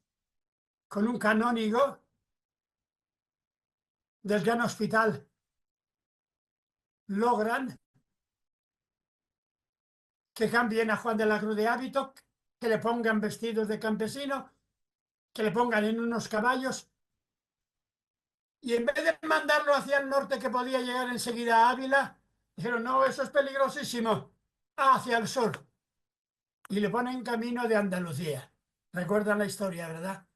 con un canónigo del Gran Hospital, logran que cambien a Juan de la Cruz de hábito, que le pongan vestidos de campesino, que le pongan en unos caballos Y en vez de mandarlo hacia el norte, que podía llegar enseguida a Ávila, dijeron, no, eso es peligrosísimo, hacia el sur. Y le ponen camino de Andalucía. Recuerdan la historia, ¿verdad?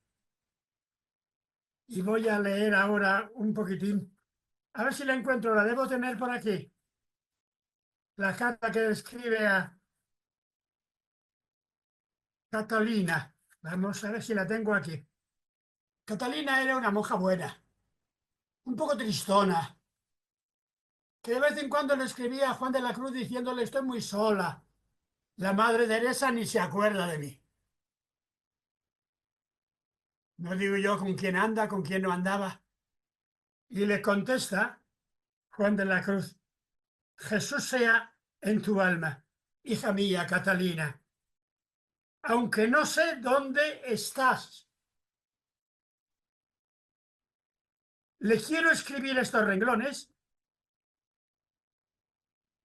Y voy a leer ahora un poquitín. A ver si la encuentro, la debo tener por aquí. La carta que escribe a Catalina. Vamos a ver si la tengo aquí. Catalina era una monja buena, un poco tristona, que de vez en cuando le escribía a Juan de la Cruz diciéndole estoy muy sola. La madre Teresa ni se acuerda de mí. No digo yo con quién anda, con quién no andaba. Y le contesta Juan de la Cruz, Jesús sea en tu alma, hija mía Catalina, aunque no sé dónde estás. Le quiero escribir estos renglones,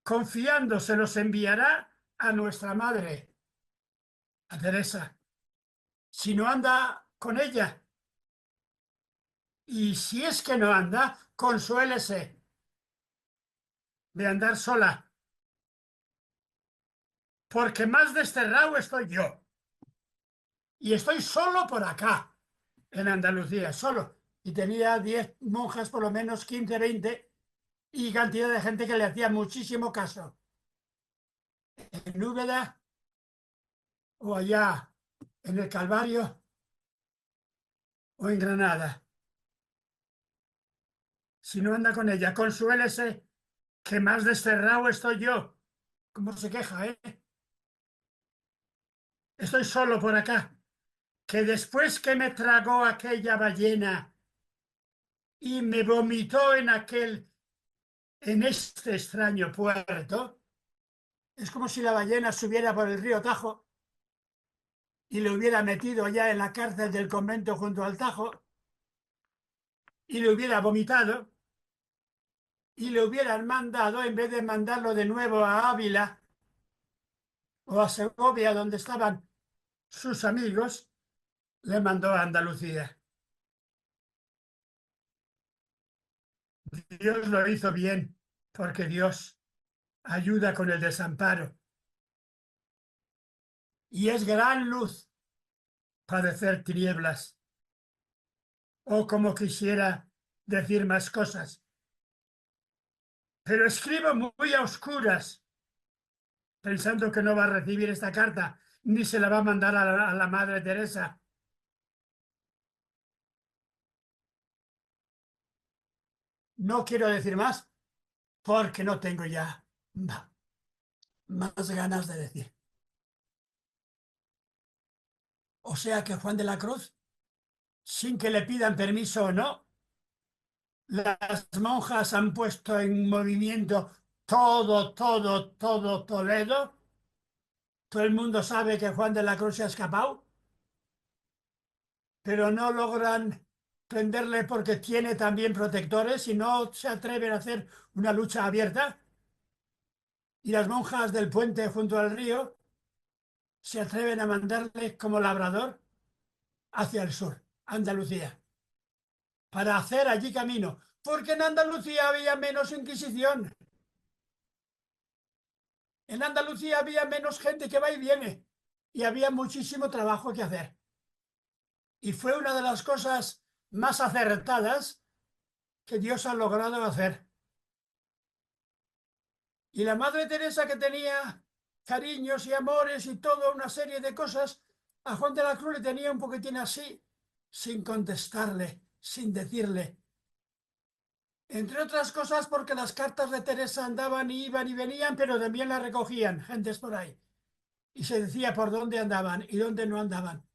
confiando se los enviará a nuestra madre, a Teresa, si no anda con ella. Y si es que no anda, consuélese de andar sola, porque más desterrado estoy yo. Y estoy solo por acá, en Andalucía, solo. Y tenía 10 monjas, por lo menos 15, 20, y cantidad de gente que le hacía muchísimo caso. En Úbeda o allá en el Calvario o en Granada. Si no anda con ella, consuélese que más desterrado estoy yo. ¿Cómo se queja, eh? Estoy solo por acá, que después que me tragó aquella ballena y me vomitó en este extraño puerto, es como si la ballena subiera por el río Tajo y le hubiera metido allá en la cárcel del convento junto al Tajo y le hubiera vomitado y le hubieran mandado, en vez de mandarlo de nuevo a Ávila o a Segovia, donde estaban sus amigos, le mandó a Andalucía. Dios lo hizo bien, porque Dios ayuda con el desamparo. Y es gran luz padecer tinieblas. O como quisiera decir más cosas. Pero escribo muy a oscuras, pensando que no va a recibir esta carta, ni se la va a mandar a la Madre Teresa. No quiero decir más, porque no tengo ya más ganas de decir. O sea que Juan de la Cruz, sin que le pidan permiso o no, las monjas han puesto en movimiento todo Toledo. Todo el mundo sabe que Juan de la Cruz se ha escapado, pero no logran prenderle porque tiene también protectores y no se atreven a hacer una lucha abierta. Y las monjas del puente junto al río se atreven a mandarle como labrador hacia el sur, Andalucía, para hacer allí camino, porque en Andalucía había menos inquisición. En Andalucía había menos gente que va y viene y había muchísimo trabajo que hacer. Y fue una de las cosas más acertadas que Dios ha logrado hacer. Y la Madre Teresa, que tenía cariños y amores y toda una serie de cosas, a Juan de la Cruz le tenía un poquitín así, sin contestarle, sin decirle. Entre otras cosas porque las cartas de Teresa andaban y iban y venían, pero también las recogían gentes por ahí. Y se decía por dónde andaban y dónde no andaban.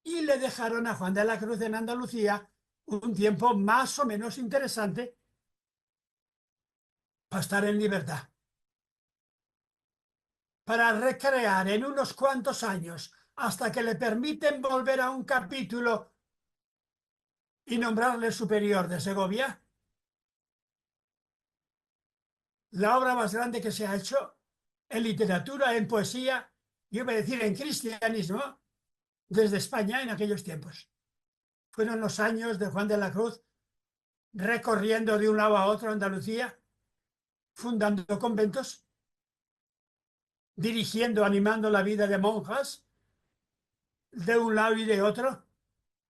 Y le dejaron a Juan de la Cruz en Andalucía un tiempo más o menos interesante para estar en libertad, para recrear en unos cuantos años, hasta que le permiten volver a un capítulo y nombrarle superior de Segovia, la obra más grande que se ha hecho en literatura, en poesía, yo voy a decir en cristianismo, desde España en aquellos tiempos. Fueron los años de Juan de la Cruz recorriendo de un lado a otro Andalucía, fundando conventos, dirigiendo, animando la vida de monjas de un lado y de otro,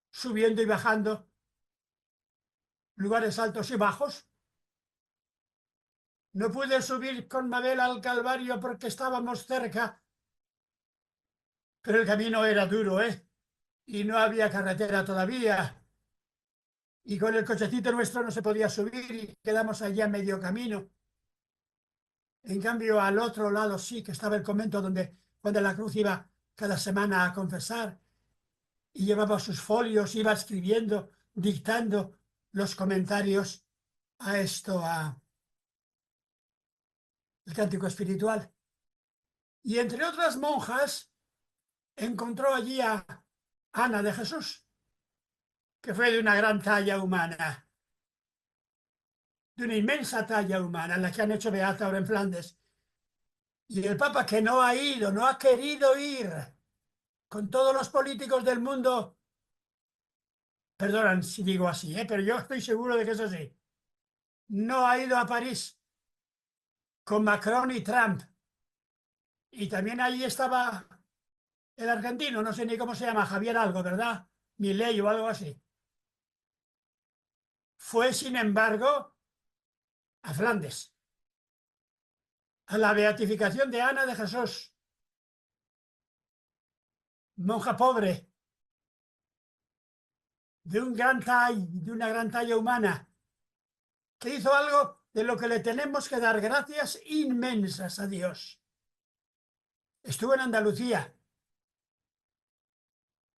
subiendo y bajando lugares altos y bajos. No pude subir con Mabel al Calvario porque estábamos cerca, pero el camino era duro, ¿eh? Y no había carretera todavía. Y con el cochecito nuestro no se podía subir y quedamos allí a medio camino. En cambio, al otro lado sí que estaba el convento donde Juan de la Cruz iba cada semana a confesar y llevaba sus folios, iba escribiendo, dictando los comentarios a esto, el cántico espiritual. Y entre otras monjas, encontró allí a Ana de Jesús, que fue de una gran talla humana, de una inmensa talla humana, la que han hecho beata ahora en Flandes. Y el Papa, que no ha ido, no ha querido ir, con todos los políticos del mundo, perdonan si digo así, pero yo estoy seguro de que es así, no ha ido a París con Macron y Trump. Y también allí estaba el argentino, no sé ni cómo se llama, Javier algo, ¿verdad? Milei o algo así. Fue, sin embargo, a Flandes, a la beatificación de Ana de Jesús, monja pobre, de una gran talla humana, que hizo algo de lo que le tenemos que dar gracias inmensas a Dios. Estuvo en Andalucía.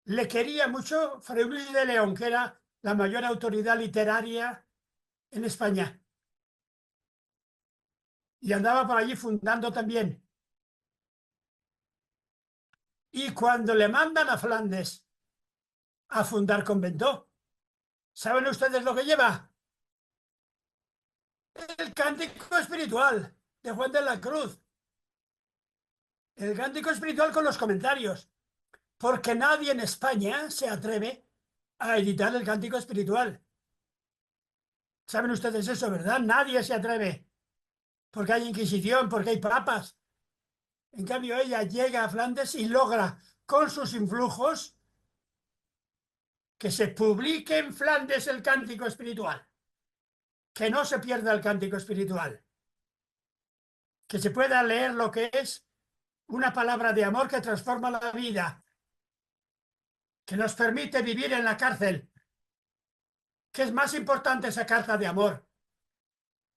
Le quería mucho Fray Luis de León, que era la mayor autoridad literaria en España. Y andaba por allí fundando también. Y cuando le mandan a Flandes a fundar convento, ¿saben ustedes lo que lleva? El cántico espiritual de Juan de la Cruz. El cántico espiritual con los comentarios. Porque nadie en España se atreve a editar el cántico espiritual. ¿Saben ustedes eso, verdad? Nadie se atreve. Porque hay Inquisición, porque hay papas. En cambio, ella llega a Flandes y logra, con sus influjos, que se publique en Flandes el cántico espiritual. Que no se pierda el cántico espiritual. Que se pueda leer lo que es una palabra de amor que transforma la vida. Que nos permite vivir en la cárcel. ¿Qué es más importante, esa carta de amor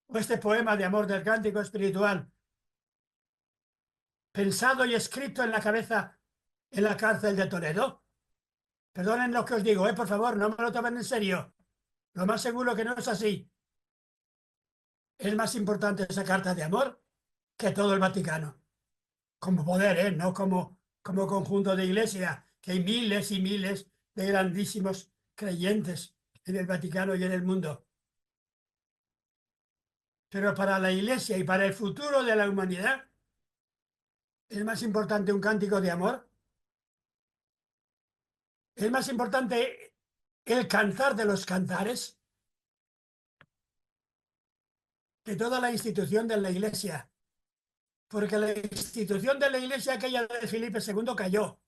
o este poema de amor del cántico espiritual, pensado y escrito en la cabeza en la cárcel de Toledo? Perdonen lo que os digo, por favor, no me lo tomen en serio. Lo más seguro que no es así. Es más importante esa carta de amor que todo el Vaticano. Como poder, no como conjunto de iglesia, que hay miles y miles de grandísimos creyentes en el Vaticano y en el mundo. Pero para la iglesia y para el futuro de la humanidad, es más importante un cántico de amor. Es más importante el cantar de los cantares que toda la institución de la iglesia. Porque la institución de la iglesia aquella de Felipe II cayó.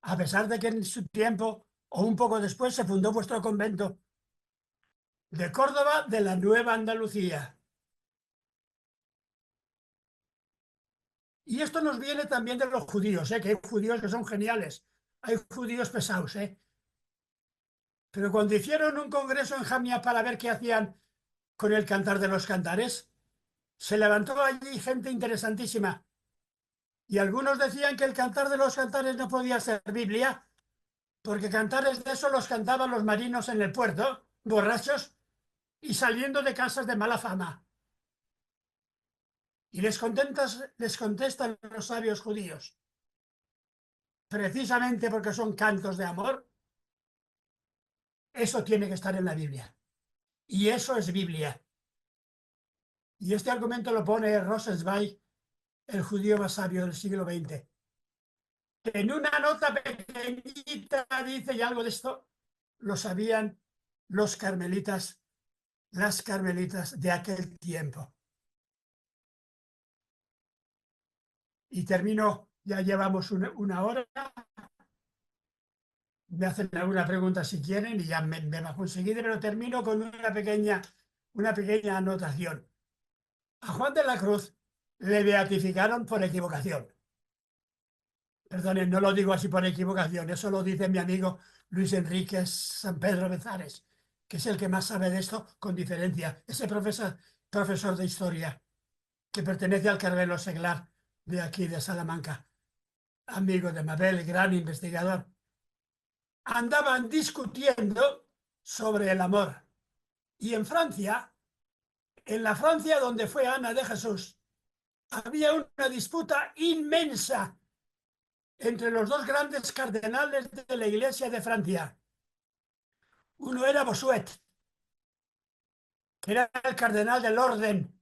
A pesar de que en su tiempo, o un poco después, se fundó vuestro convento de Córdoba de la Nueva Andalucía. Y esto nos viene también de los judíos, que hay judíos que son geniales, hay judíos pesados. Pero cuando hicieron un congreso en Jamnia para ver qué hacían con el cantar de los cantares, se levantó allí gente interesantísima. Y algunos decían que el cantar de los cantares no podía ser Biblia, porque cantares de eso los cantaban los marinos en el puerto, borrachos y saliendo de casas de mala fama. Y les contestan los sabios judíos, precisamente porque son cantos de amor, eso tiene que estar en la Biblia. Y eso es Biblia. Y este argumento lo pone Rosenzweig, el judío más sabio del siglo XX. En una nota pequeñita dice, y algo de esto lo sabían las carmelitas de aquel tiempo. Y termino, ya llevamos una hora. Me hacen alguna pregunta si quieren y ya me bajo enseguida, pero termino con una pequeña anotación. A Juan de la Cruz le beatificaron por equivocación. Perdonen, no lo digo así por equivocación, eso lo dice mi amigo Luis Enrique San Pedro Bezares, que es el que más sabe de esto con diferencia. Ese profesor de historia que pertenece al Carmelo Seglar de aquí de Salamanca, amigo de Mabel, gran investigador. Andaban discutiendo sobre el amor. Y en Francia, en la Francia donde fue Ana de Jesús, había una disputa inmensa entre los dos grandes cardenales de la Iglesia de Francia. Uno era Bossuet, que era el cardenal del orden,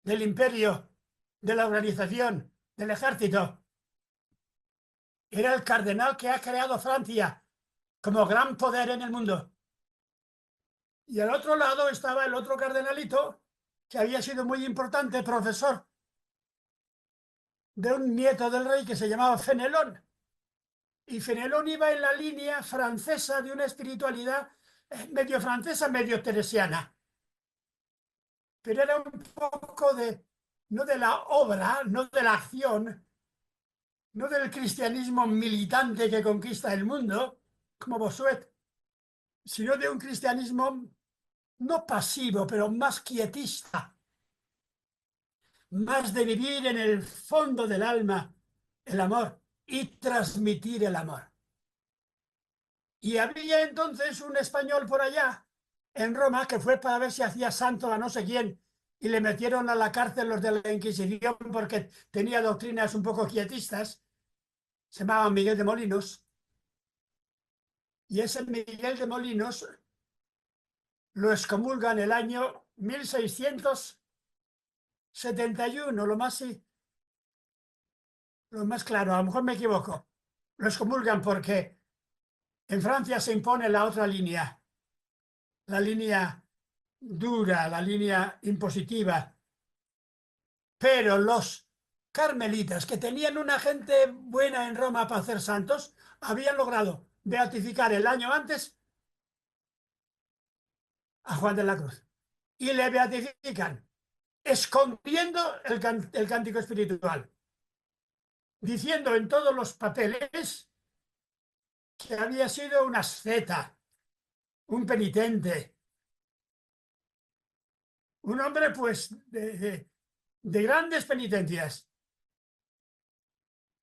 del imperio, de la organización, del ejército. Era el cardenal que ha creado Francia como gran poder en el mundo. Y al otro lado estaba el otro cardenalito, que había sido muy importante, profesor de un nieto del rey que se llamaba Fenelón. Y Fenelón iba en la línea francesa de una espiritualidad medio francesa, medio teresiana. Pero era un poco no de la obra, no de la acción, no del cristianismo militante que conquista el mundo, como Bossuet, sino de un cristianismo no pasivo, pero más quietista, más de vivir en el fondo del alma el amor y transmitir el amor. Y había entonces un español por allá, en Roma, que fue para ver si hacía santo a no sé quién, y le metieron a la cárcel los de la Inquisición porque tenía doctrinas un poco quietistas. Se llamaba Miguel de Molinos. Y ese Miguel de Molinos lo excomulgan en el año 1671, lo más claro, a lo mejor me equivoco. Lo excomulgan porque en Francia se impone la otra línea, la línea dura, la línea impositiva. Pero los carmelitas, que tenían una gente buena en Roma para hacer santos, habían logrado beatificar el año antes a Juan de la Cruz. Y le beatifican escondiendo el cántico espiritual, diciendo en todos los papeles que había sido un asceta, un penitente, un hombre pues de grandes penitencias,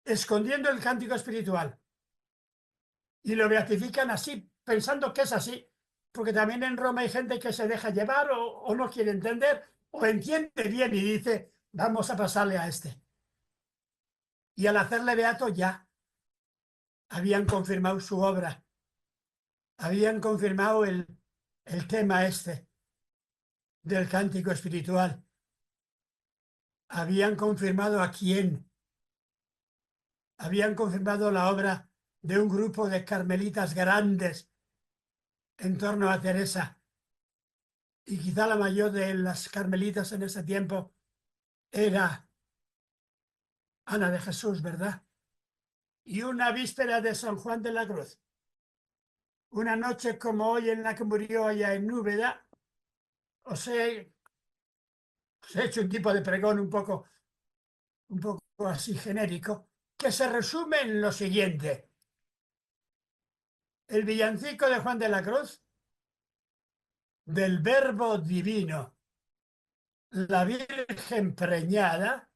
escondiendo el cántico espiritual. Y lo beatifican así, pensando que es así, porque también en Roma hay gente que se deja llevar o no quiere entender, o entiende bien y dice, vamos a pasarle a este. Y al hacerle beato ya habían confirmado su obra, habían confirmado el tema este del cántico espiritual, habían confirmado a quién, habían confirmado la obra de un grupo de carmelitas grandes en torno a Teresa. Y quizá la mayor de las carmelitas en ese tiempo era Ana de Jesús, ¿verdad? Y una víspera de San Juan de la Cruz, una noche como hoy en la que murió allá en Úbeda, os he hecho un tipo de pregón un poco así genérico, que se resume en lo siguiente. El villancico de Juan de la Cruz, del Verbo Divino, la Virgen preñada,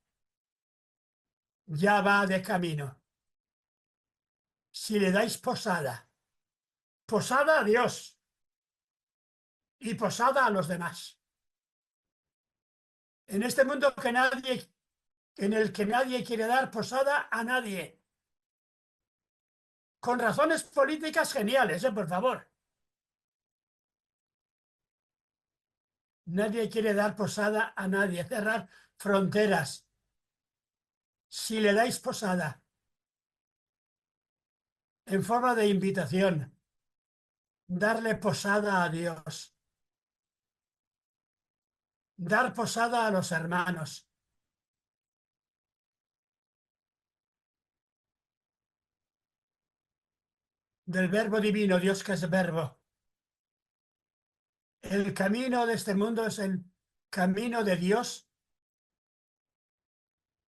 ya va de camino. Si le dais posada a Dios y posada a los demás. En este mundo en el que nadie quiere dar posada a nadie. Con razones políticas geniales, por favor. Nadie quiere dar posada a nadie, cerrar fronteras. Si le dais posada en forma de invitación, darle posada a Dios, dar posada a los hermanos. Del verbo divino, Dios que es verbo. El camino de este mundo es el camino de Dios.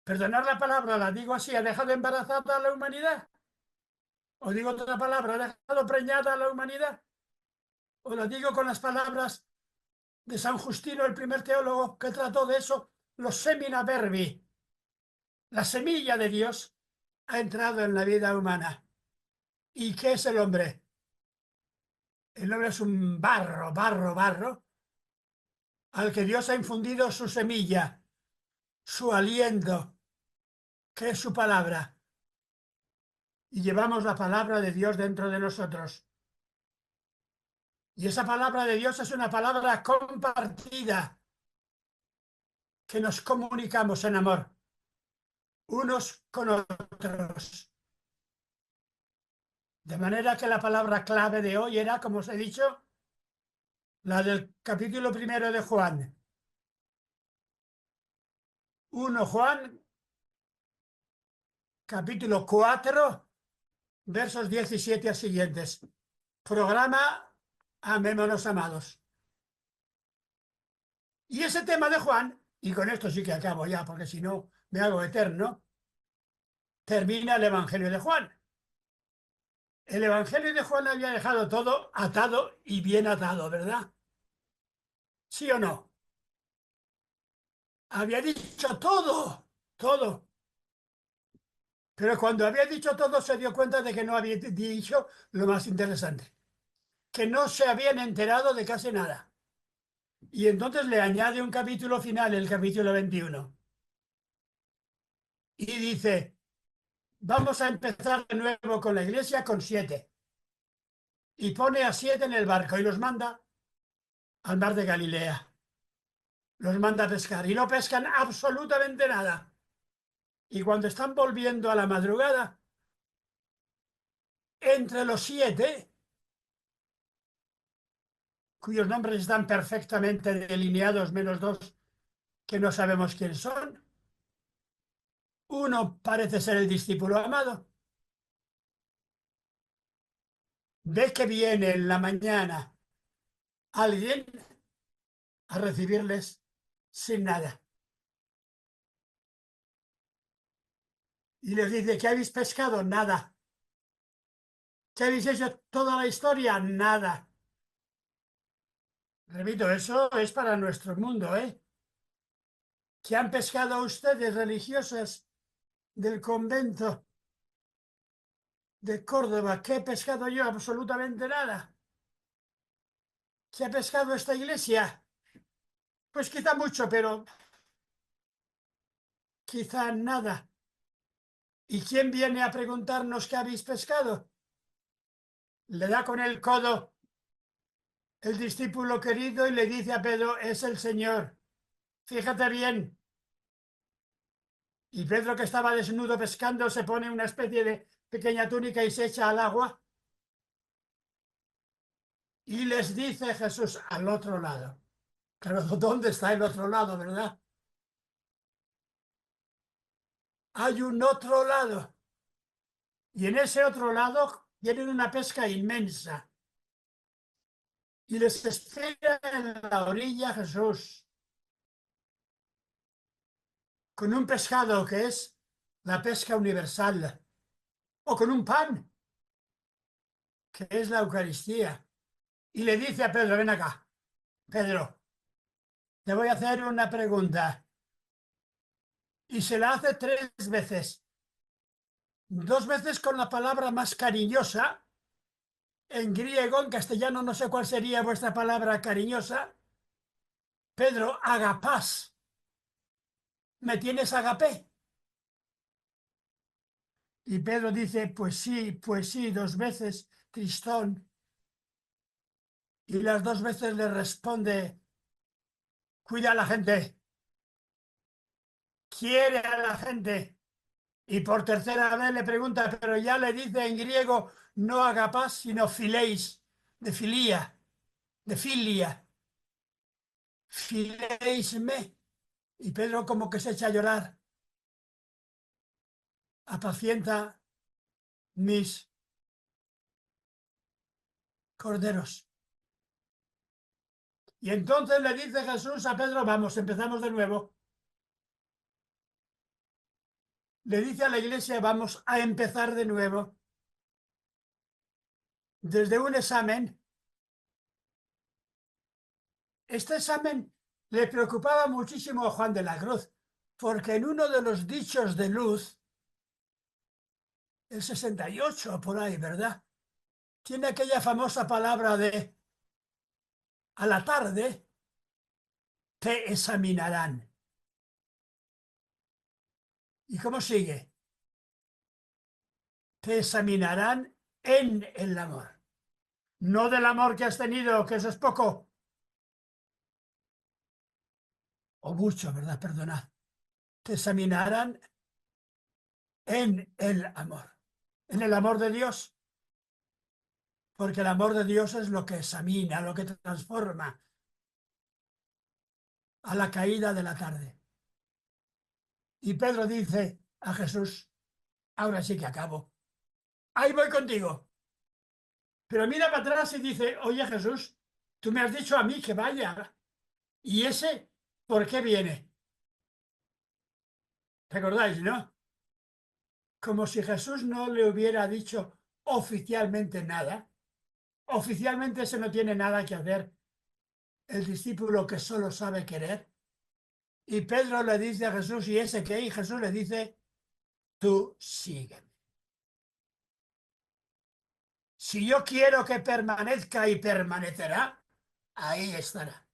Perdonar la palabra, la digo así, ¿ha dejado embarazada a la humanidad? ¿O digo otra palabra, ha dejado preñada a la humanidad? ¿O la digo con las palabras de San Justino, el primer teólogo que trató de eso, los semina verbi? La semilla de Dios ha entrado en la vida humana. ¿Y qué es el hombre? El hombre es un barro, barro, barro, al que Dios ha infundido su semilla, su aliento, que es su palabra. Y llevamos la palabra de Dios dentro de nosotros. Y esa palabra de Dios es una palabra compartida, que nos comunicamos en amor, unos con otros. De manera que la palabra clave de hoy era, como os he dicho, la del capítulo 1 de Juan. 1 Juan, capítulo 4, versos 17 a siguientes. Programa Amémonos Amados. Y ese tema de Juan, y con esto sí que acabo ya, porque si no me hago eterno, termina el Evangelio de Juan. El Evangelio de Juan había dejado todo atado y bien atado, ¿verdad? ¿Sí o no? Había dicho todo, todo. Pero cuando había dicho todo se dio cuenta de que no había dicho lo más interesante, que no se habían enterado de casi nada. Y entonces le añade un capítulo final, el capítulo 21. Y dice, vamos a empezar de nuevo con la iglesia con 7. Y pone a 7 en el barco y los manda al mar de Galilea. Los manda a pescar y no pescan absolutamente nada. Y cuando están volviendo a la madrugada, entre los 7, cuyos nombres están perfectamente delineados, menos 2 que no sabemos quién son, uno parece ser el discípulo amado. Ve que viene en la mañana alguien a recibirles sin nada. Y les dice, ¿qué habéis pescado? Nada. ¿Qué habéis hecho toda la historia? Nada. Repito, eso es para nuestro mundo, ¿eh? ¿Qué han pescado ustedes, religiosas del convento de Córdoba? ¿Qué he pescado yo? Absolutamente nada. ¿Qué ha pescado esta iglesia? Pues quizá mucho, pero quizá nada. ¿Y quién viene a preguntarnos qué habéis pescado? Le da con el codo el discípulo querido y le dice a Pedro, es el Señor. Fíjate bien. Y Pedro, que estaba desnudo pescando, se pone una especie de pequeña túnica y se echa al agua. Y les dice Jesús, al otro lado. Claro, ¿dónde está el otro lado, verdad? Hay un otro lado. Y en ese otro lado tienen una pesca inmensa. Y les espera en la orilla Jesús, con un pescado que es la pesca universal, o con un pan, que es la Eucaristía. Y le dice a Pedro, ven acá, Pedro, te voy a hacer una pregunta. Y se la hace 3 veces. 2 veces con la palabra más cariñosa, en griego, en castellano no sé cuál sería vuestra palabra cariñosa. Pedro, agapás. ¿Me tienes agapé? Y Pedro dice, pues sí, 2 veces, Tristón. Y las 2 veces le responde, cuida a la gente, quiere a la gente. Y por tercera vez le pregunta, pero ya le dice en griego, no agapás, sino filéis, de filía, de filia, fileisme. Y Pedro como que se echa a llorar. Apacienta mis corderos. Y entonces le dice Jesús a Pedro, vamos, empezamos de nuevo. Le dice a la iglesia, vamos a empezar de nuevo. Desde un examen. Este examen le preocupaba muchísimo a Juan de la Cruz, porque en uno de los dichos de luz, el 68 por ahí, ¿verdad? Tiene aquella famosa palabra de a la tarde te examinarán. ¿Y cómo sigue? Te examinarán en el amor. No del amor que has tenido, que eso es poco. O mucho, ¿verdad? Perdonad. Te examinarán en el amor. En el amor de Dios. Porque el amor de Dios es lo que examina, lo que transforma a la caída de la tarde. Y Pedro dice a Jesús, ahora sí que acabo. Ahí voy contigo. Pero mira para atrás y dice, oye Jesús, tú me has dicho a mí que vaya. ¿Y ese por qué viene? ¿Recordáis, no? Como si Jesús no le hubiera dicho oficialmente nada. Oficialmente ese no tiene nada que hacer. El discípulo que solo sabe querer. Y Pedro le dice a Jesús, ¿y ese qué? Y Jesús le dice, tú sígueme. Si yo quiero que permanezca y permanecerá, ahí estará.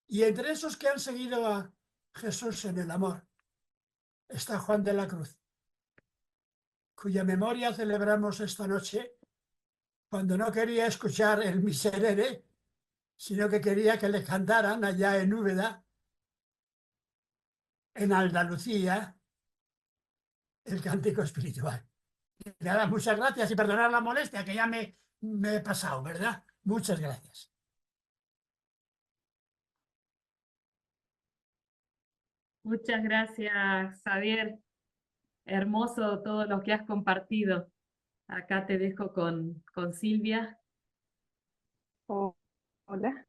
Y entre esos que han seguido a Jesús en el amor, está Juan de la Cruz, cuya memoria celebramos esta noche, cuando no quería escuchar el miserere, sino que quería que le cantaran allá en Úbeda, en Andalucía, el cántico espiritual. Nada, muchas gracias y perdonar la molestia, que ya me he pasado, ¿verdad? Muchas gracias. Muchas gracias, Xavier. Hermoso todo lo que has compartido. Acá te dejo con Silvia. Oh, hola,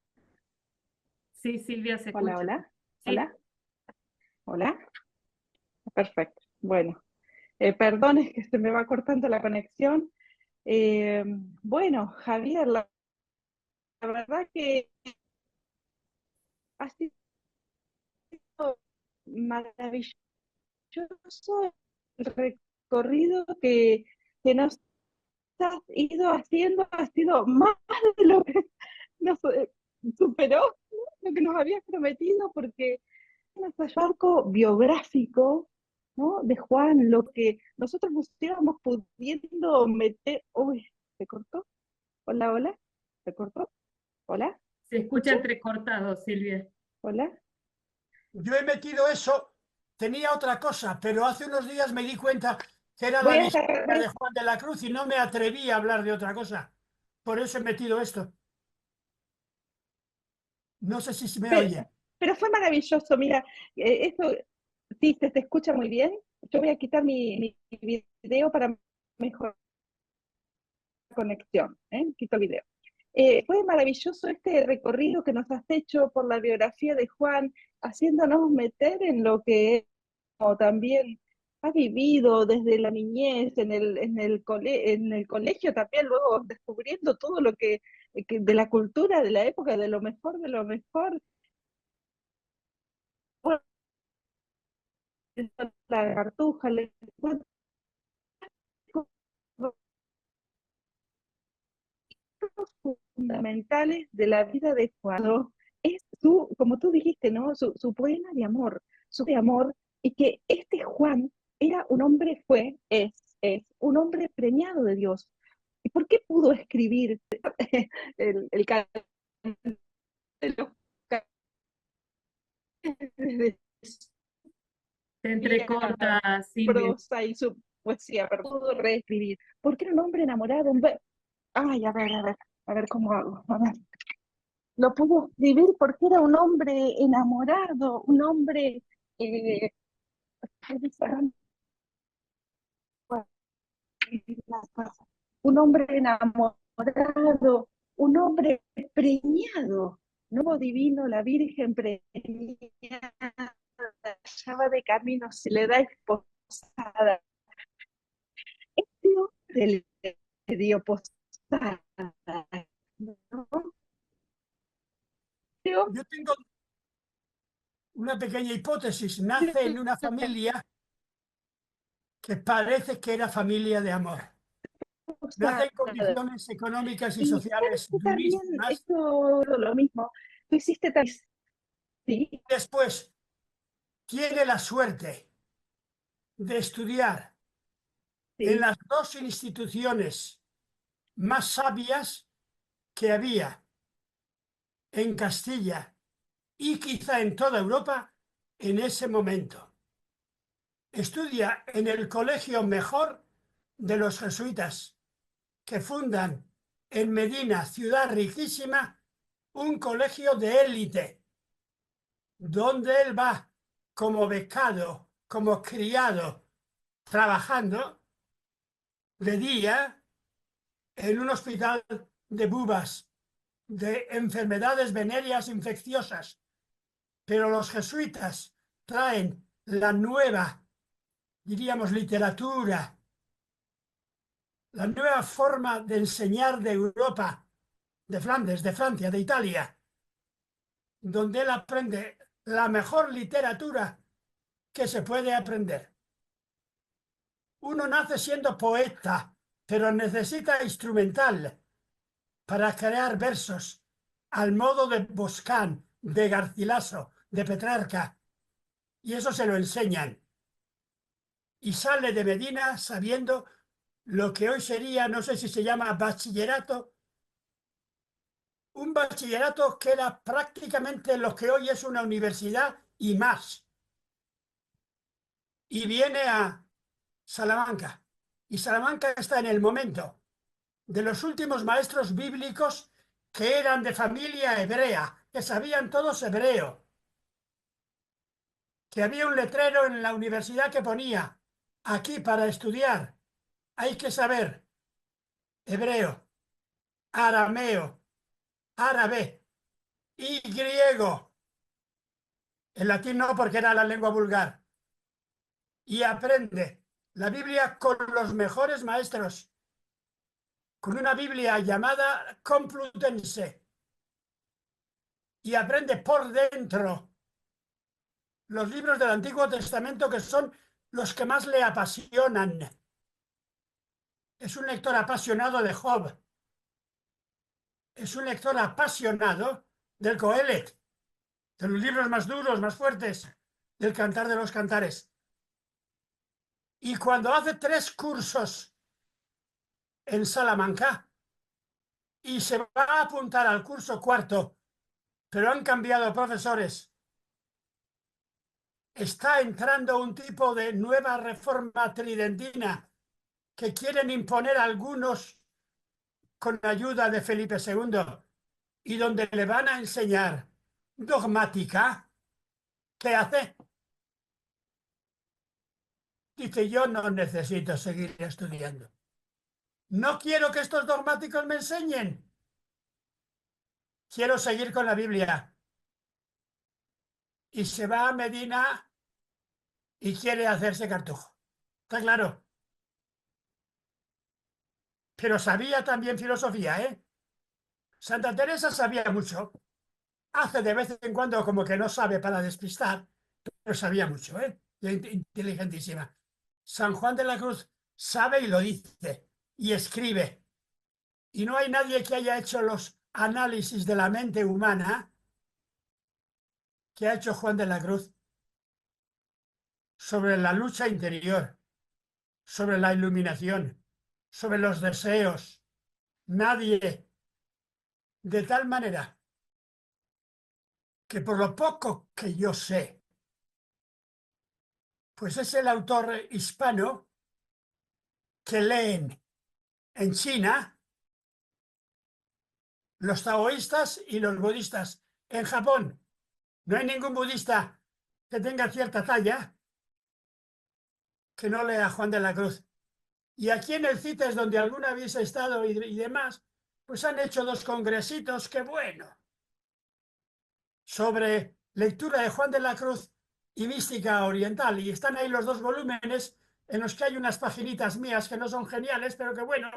Sí, Silvia, se hola, escucha. hola, Sí, hola, hola. Perfecto. Bueno, perdón, es que se me va cortando la conexión. Bueno, Javier, la verdad que ha sido maravilloso el recorrido que nos has ido haciendo, ha sido más de lo que nos superó, lo que nos habías prometido, porque nuestro marco biográfico, ¿no? De Juan, lo que nosotros nos íbamos pudiendo meter. Uy, ¿se cortó? Hola, hola, ¿se cortó? Hola, se ¿me escucha escuchan? entrecortado, Silvia. Hola. Yo he metido eso, tenía otra cosa, pero hace unos días me di cuenta que era Voy la a visita agarrar, de Juan de la Cruz y no me atreví a hablar de otra cosa. Por eso he metido esto. No sé si se me pero, oye. pero fue maravilloso, mira, esto sí se te escucha muy bien. Yo voy a quitar mi video para mejorar la conexión, ¿eh? Quito el video. Fue maravilloso este recorrido que nos has hecho por la biografía de Juan, haciéndonos meter en lo que o también has vivido desde la niñez, en el colegio también, luego descubriendo todo lo que de la cultura de la época, de lo mejor. Bueno, la cartuja, le fundamentales de la vida de Juan, ¿no? Es su, como tú dijiste, ¿no? Su poema de amor, su de amor, y que este Juan era un hombre, es un hombre premiado de Dios. ¿Y por qué pudo escribir el canto de los de Se entrecorta, Silvia. prosa y su poesía, pero pudo reescribir? Porque era un hombre enamorado, ay, a ver, A ver cómo hago. A ver. Lo pude escribir porque era un hombre enamorado, un hombre... eh, un hombre enamorado, un hombre preñado, nuevo divino, la Virgen preñada, ya va de camino, se le da esposada. Este hombre le dio posada, ¿no? Este Yo tengo una pequeña hipótesis. hombre Nace en una familia que parece que era familia de amor. Nace posada. en condiciones económicas y Y sociales sabes que también durísimas. esto lo mismo. Tú hiciste tal, sí, Después tiene la suerte de estudiar en sí, las dos instituciones más sabias que había en Castilla y quizá en toda Europa en ese momento. Estudia en el colegio mejor de los jesuitas, que fundan en Medina, ciudad riquísima, un colegio de élite, donde él va como becado, como criado, trabajando de día en un hospital de bubas, de enfermedades venéreas infecciosas. Pero los jesuitas traen la nueva, diríamos, literatura, la nueva forma de enseñar de Europa, de Flandes, de Francia, de Italia, donde él aprende la mejor literatura que se puede aprender. Uno nace siendo poeta, pero necesita instrumental para crear versos al modo de Boscán, de Garcilaso, de Petrarca, y eso se lo enseñan. Y sale de Medina sabiendo lo que hoy sería, no sé si se llama bachillerato, un bachillerato que era prácticamente lo que hoy es una universidad y más. Y viene a Salamanca. Y Salamanca está en el momento de los últimos maestros bíblicos que eran de familia hebrea, que sabían todos hebreo, que había un letrero en la universidad que ponía, aquí para estudiar hay que saber hebreo, arameo, árabe y griego. El latín no, porque era la lengua vulgar. Y aprende la Biblia con los mejores maestros, con una Biblia llamada Complutense. Y aprende por dentro los libros del Antiguo Testamento, que son los que más le apasionan. Es un lector apasionado de Job. Es un lector apasionado del Coelet, de los libros más duros, más fuertes, del Cantar de los Cantares. Y cuando hace 3 cursos en Salamanca y se va a apuntar al curso cuarto, pero han cambiado profesores, está entrando un tipo de nueva reforma tridentina que quieren imponer algunos con ayuda de Felipe II y donde le van a enseñar dogmática. ¿Qué hace? Dice, yo no necesito seguir estudiando. No quiero que estos dogmáticos me enseñen. Quiero seguir con la Biblia. Y se va a Medina y quiere hacerse cartujo. ¿Está claro? Pero sabía también filosofía, ¿eh? Santa Teresa sabía mucho. Hace de vez en cuando como que no sabe para despistar, pero sabía mucho, ¿eh? Inteligentísima. San Juan de la Cruz sabe y lo dice, y escribe. Y no hay nadie que haya hecho los análisis de la mente humana que ha hecho Juan de la Cruz sobre la lucha interior, sobre la iluminación, sobre los deseos. Nadie. De tal manera que por lo poco que yo sé, pues es el autor hispano que leen en China los taoístas y los budistas. En Japón no hay ningún budista que tenga cierta talla que no lea Juan de la Cruz. Y aquí en el CITES, donde alguna habéis estado y demás, pues han hecho 2 congresitos, que bueno, sobre lectura de Juan de la Cruz y mística oriental. Y están ahí los 2 volúmenes en los que hay unas paginitas mías que no son geniales, pero que bueno,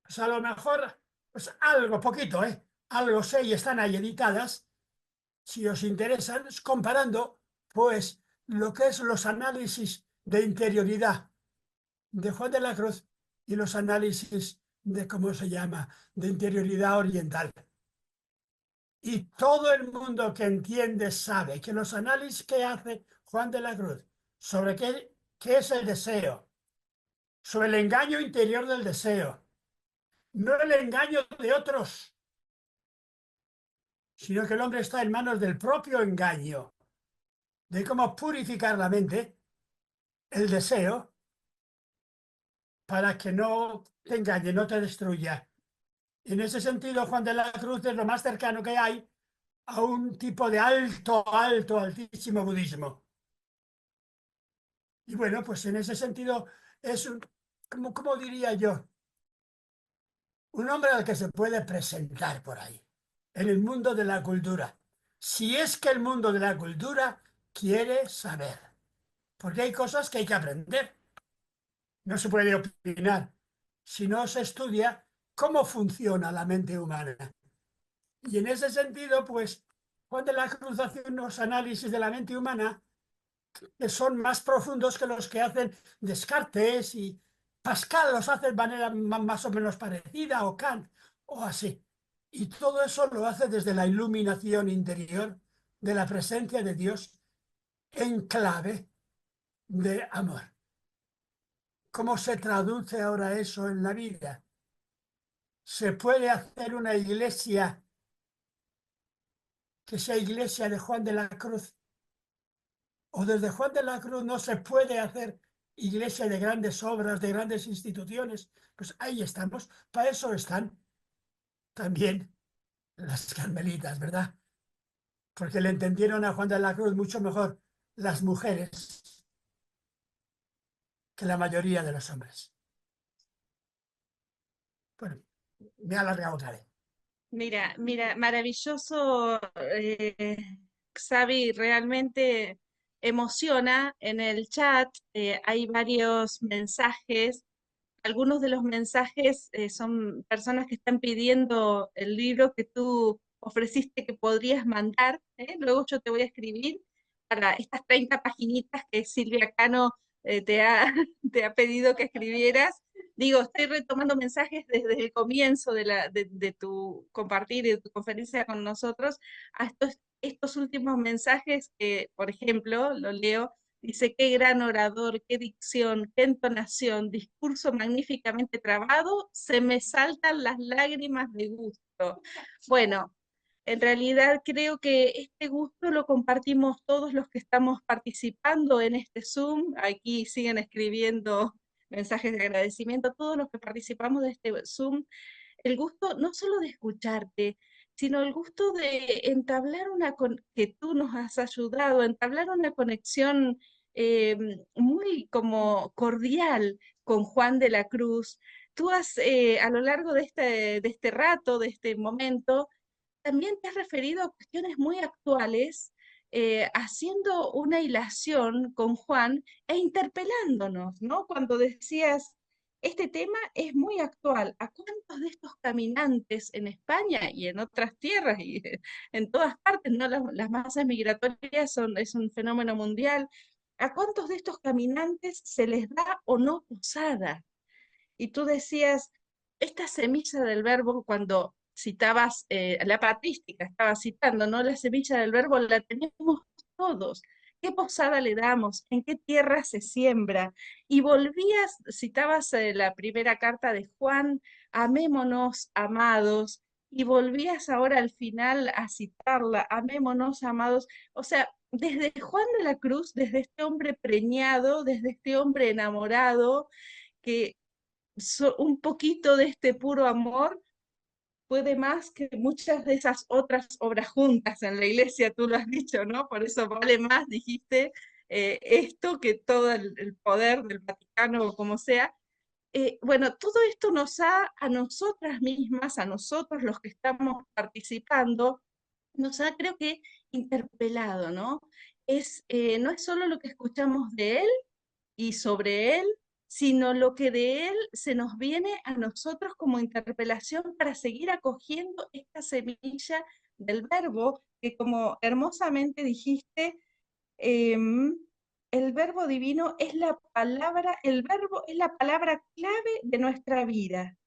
pues a lo mejor, pues algo, poquito, algo sé y están ahí editadas, si os interesan, comparando, pues, lo que es los análisis de interioridad de Juan de la Cruz y los análisis de, ¿cómo se llama?, de interioridad oriental. Y todo el mundo que entiende sabe que los análisis que hace Juan de la Cruz sobre qué es el deseo, sobre el engaño interior del deseo, no el engaño de otros, sino que el hombre está en manos del propio engaño, de cómo purificar la mente, el deseo, para que no te engañe, no te destruya. En ese sentido, Juan de la Cruz es lo más cercano que hay a un tipo de altísimo budismo. Y bueno, pues en ese sentido es un, ¿cómo diría yo? Un hombre al que se puede presentar por ahí, en el mundo de la cultura. Si es que el mundo de la cultura quiere saber, porque hay cosas que hay que aprender. No se puede opinar si no se estudia cómo funciona la mente humana. Y en ese sentido, pues, Juan de la Cruz hace unos análisis de la mente humana que son más profundos que los que hacen Descartes, y Pascal los hace de manera más o menos parecida, o Kant, o así. Y todo eso lo hace desde la iluminación interior de la presencia de Dios en clave de amor. ¿Cómo se traduce ahora eso en la vida? ¿Se puede hacer una iglesia que sea iglesia de Juan de la Cruz? ¿O desde Juan de la Cruz no se puede hacer iglesia de grandes obras, de grandes instituciones? Pues ahí estamos. Para eso están también las carmelitas, ¿verdad? Porque le entendieron a Juan de la Cruz mucho mejor las mujeres que la mayoría de los hombres. Bueno, me he alargado otra vez. Mira, maravilloso, Xavi, realmente emociona. En el chat hay varios mensajes. Algunos de los mensajes son personas que están pidiendo el libro que tú ofreciste que podrías mandar. Luego yo te voy a escribir para estas 30 paginitas que Silvia Cano te ha pedido que escribieras. Digo, estoy retomando mensajes desde el comienzo de tu compartir y de tu conferencia con nosotros a estos últimos mensajes que, por ejemplo, lo leo. Dice, qué gran orador, qué dicción, qué entonación, discurso magníficamente trabado, se me saltan las lágrimas de gusto. Bueno, en realidad creo que este gusto lo compartimos todos los que estamos participando en este Zoom. Aquí siguen escribiendo mensajes de agradecimiento a todos los que participamos de este Zoom. El gusto no solo de escucharte, sino el gusto de entablar que tú nos has ayudado a entablar una conexión muy como cordial con Juan de la Cruz. Tú has, a lo largo de este rato, de este momento, también te has referido a cuestiones muy actuales, haciendo una hilación con Juan e interpelándonos, ¿no? Cuando decías, este tema es muy actual. ¿A cuántos de estos caminantes en España y en otras tierras y en todas partes, ¿no? Las masas migratorias es un fenómeno mundial. ¿A cuántos de estos caminantes se les da o no posada? Y tú decías, esta semilla del verbo, cuando citabas la patrística, estaba citando, ¿no? La semilla del verbo la tenemos todos. ¿Qué posada le damos? ¿En qué tierra se siembra? Y volvías, citabas la primera carta de Juan, amémonos, amados, y volvías ahora al final a citarla, amémonos, amados. O sea, desde Juan de la Cruz, desde este hombre preñado, desde este hombre enamorado, que un poquito de este puro amor puede más que muchas de esas otras obras juntas en la iglesia, tú lo has dicho, ¿no? Por eso vale más, dijiste, esto que todo el poder del Vaticano o como sea. Bueno, todo esto nos ha, a nosotras mismas, a nosotros los que estamos participando, nos ha, creo que, interpelado, ¿no? No es solo lo que escuchamos de él y sobre él, sino lo que de él se nos viene a nosotros como interpelación para seguir acogiendo esta semilla del verbo, que como hermosamente dijiste, el verbo divino es la palabra, el verbo es la palabra clave de nuestra vida,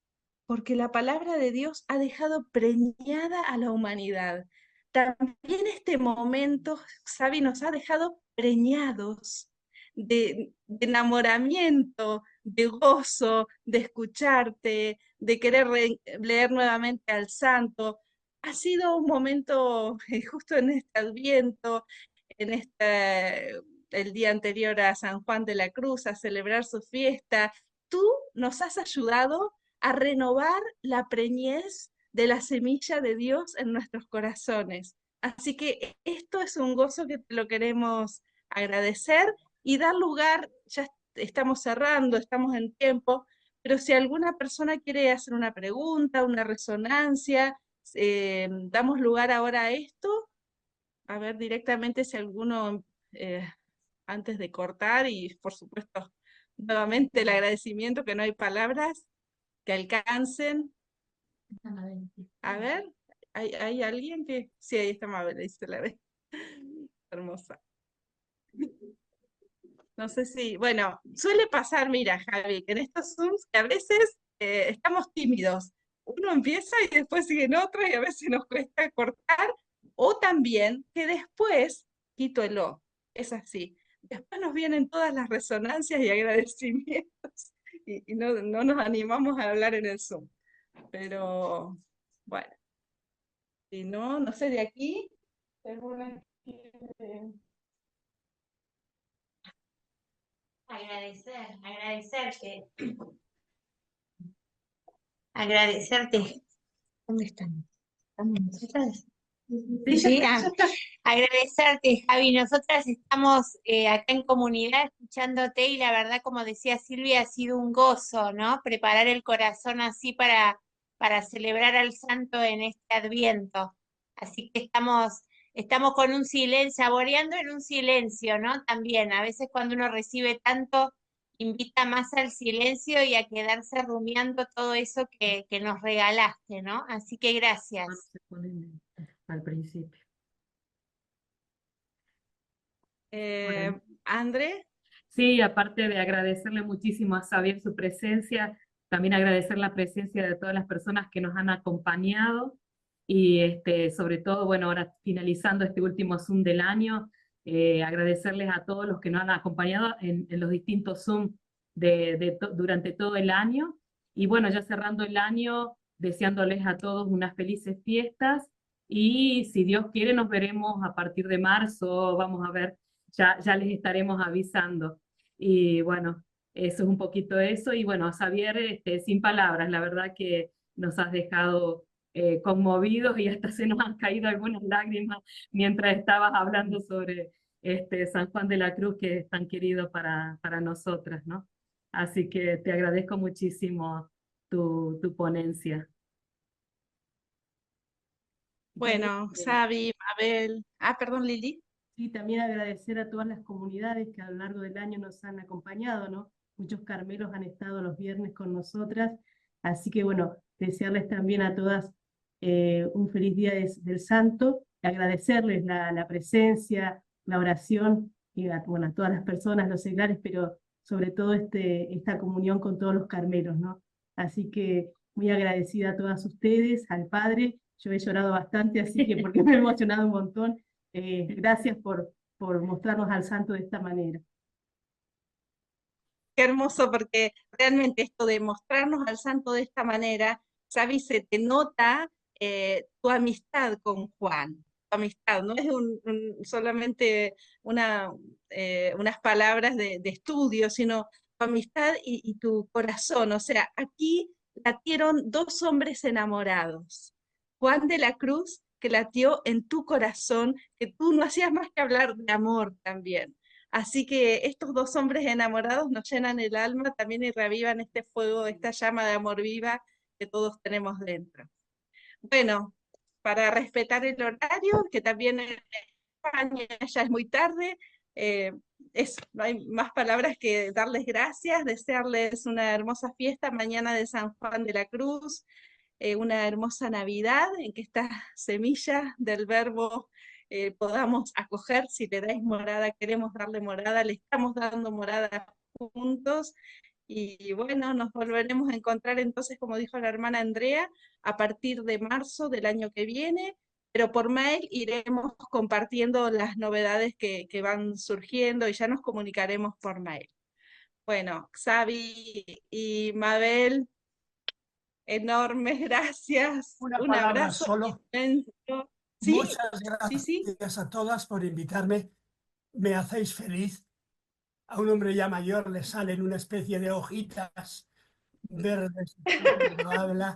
porque la palabra de Dios ha dejado preñada a la humanidad. También este momento, Xavi, nos ha dejado preñados de enamoramiento, de gozo, de escucharte, de querer leer nuevamente al santo. Ha sido un momento justo en este Adviento, en el día anterior a San Juan de la Cruz, a celebrar su fiesta. Tú nos has ayudado a renovar la preñez de la semilla de Dios en nuestros corazones. Así que esto es un gozo que te lo queremos agradecer y dar lugar, ya estamos cerrando, estamos en tiempo, pero si alguna persona quiere hacer una pregunta, una resonancia, damos lugar ahora a esto, a ver directamente si alguno, antes de cortar, y por supuesto, nuevamente el agradecimiento, que no hay palabras que alcancen. A ver, ¿hay alguien que...? Sí, ahí está Mabel, dice la ve. Hermosa. No sé si, bueno, suele pasar, mira, Javi, que en estos Zooms que a veces estamos tímidos. Uno empieza y después siguen otros y a veces nos cuesta cortar. O también que después, quito el O, es así. Después nos vienen todas las resonancias y agradecimientos y no nos animamos a hablar en el Zoom. Pero, bueno, si no, no sé, de aquí, ¿alguna quiere? Agradecerte. ¿Dónde están? ¿Estamos nosotras? Sí, Sí, agradecerte, Javi. Nosotras estamos acá en comunidad escuchándote y la verdad, como decía Silvia, ha sido un gozo, ¿no? Preparar el corazón así para celebrar al santo en este Adviento. Así que estamos con un silencio, saboreando en un silencio, ¿no? También, a veces cuando uno recibe tanto, invita más al silencio y a quedarse rumiando todo eso que nos regalaste, ¿no? Así que gracias. se ponen al principio. Bueno. André. Sí, aparte de agradecerle muchísimo a Xavier su presencia, también agradecer la presencia de todas las personas que nos han acompañado y sobre todo, bueno, ahora finalizando este último Zoom del año, agradecerles a todos los que nos han acompañado en los distintos Zoom durante todo el año. Y bueno, ya cerrando el año, deseándoles a todos unas felices fiestas y si Dios quiere nos veremos a partir de marzo, vamos a ver, ya les estaremos avisando. Y bueno, eso es un poquito eso. Y bueno, Xavier, sin palabras, la verdad que nos has dejado conmovidos y hasta se nos han caído algunas lágrimas mientras estabas hablando sobre San Juan de la Cruz, que es tan querido para nosotras, ¿no? Así que te agradezco muchísimo tu ponencia. Bueno, Xavi, Mabel. Perdón, Lili. Sí, también agradecer a todas las comunidades que a lo largo del año nos han acompañado, ¿no? Muchos carmelos han estado los viernes con nosotras, así que bueno, desearles también a todas un feliz día del Santo, agradecerles la presencia, la oración, y bueno, a todas las personas, los seglares, pero sobre todo esta comunión con todos los carmelos, ¿no? Así que muy agradecida a todas ustedes, al Padre, yo he llorado bastante, así que porque me he emocionado un montón. Gracias por mostrarnos al santo de esta manera. Qué hermoso, porque realmente esto de mostrarnos al santo de esta manera, Xavi, se te nota tu amistad con Juan. Tu amistad, no es solamente unas palabras de estudio, sino tu amistad y tu corazón. O sea, aquí latieron dos hombres enamorados. Juan de la Cruz, que latió en tu corazón, que tú no hacías más que hablar de amor también. Así que estos dos hombres enamorados nos llenan el alma también y reavivan este fuego, esta llama de amor viva que todos tenemos dentro. Bueno, para respetar el horario, que también en España ya es muy tarde, no hay más palabras que darles gracias, desearles una hermosa fiesta mañana de San Juan de la Cruz, una hermosa Navidad en que estas semillas del verbo podamos acoger. Si le dais morada, queremos darle morada, le estamos dando morada juntos. Y bueno, nos volveremos a encontrar entonces, como dijo la hermana Andrea, a partir de marzo del año que viene, pero por mail iremos compartiendo las novedades que van surgiendo y ya nos comunicaremos por mail. Bueno, Xavi y Mabel, enormes gracias, Una un palabra abrazo solo. inmenso. Sí, Muchas sí. gracias a todas por invitarme. Me hacéis feliz. A un hombre ya mayor le salen una especie de hojitas verdes cuando habla.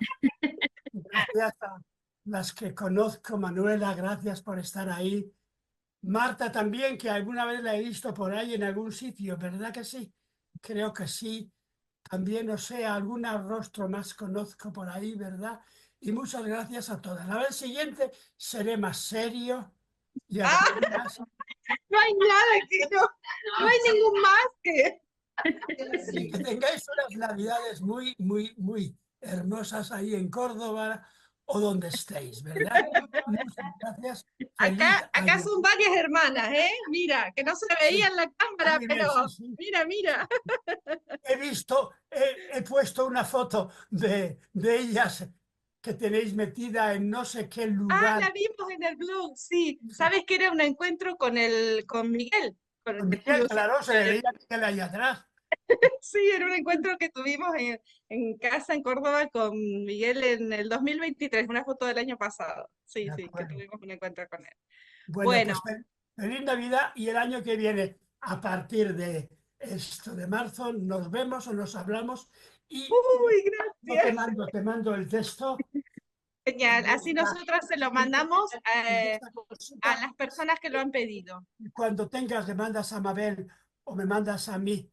Gracias a las que conozco, Manuela, gracias por estar ahí. Marta también, que alguna vez la he visto por ahí en algún sitio, ¿verdad que sí? Creo que sí. También, no sé, algún rostro más conozco por ahí, ¿verdad? Y muchas gracias a todas. La vez siguiente seré más serio y hablaré más. No hay nada que no hay ningún más que... Y que tengáis unas navidades muy, muy, muy hermosas ahí en Córdoba o donde estéis, ¿verdad? Muchas gracias. Feliz Acá año. son varias hermanas, ¿eh? Mira, que no se veía en la cámara, Muy bien, pero sí, sí. mira. He visto, he puesto una foto de ellas que tenéis metida en no sé qué Ah, lugar. la vimos en el blog, sí. ¿Sabes que era un encuentro con Miguel? Con el que Miguel, estuvimos claro, se le veía Miguel ahí atrás. Sí, era un encuentro que tuvimos en casa en Córdoba con Miguel en el 2023, una foto del año pasado. Sí, De sí, que acuerdo. tuvimos un encuentro con él. Bueno, Bueno, pues feliz Navidad y el año que viene, a partir de esto de marzo, nos vemos o nos hablamos y uy, yo gracias. te mando el texto Genial. de Así nosotras se lo mandamos esta a cosita. las personas que lo han pedido. Cuando tengas, le mandas a Mabel o me mandas a mí,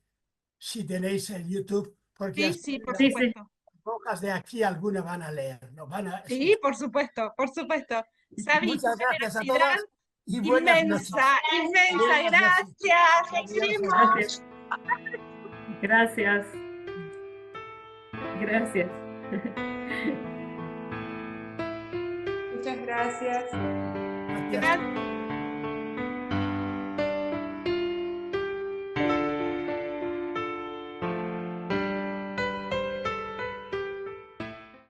si tenéis el YouTube, porque Sí, así sí, por Sí, sí. supuesto. las hojas de aquí algunas van a leer, lo van a Sí, escuchar. por supuesto, por supuesto. Xavi, tu Muchas gracias a generosidad todas y buenas noches. inmensa, inmensa. Buenas noches. Gracias. Adiós, Seguimos. Gracias. Gracias. Muchas gracias. Gracias. Gracias.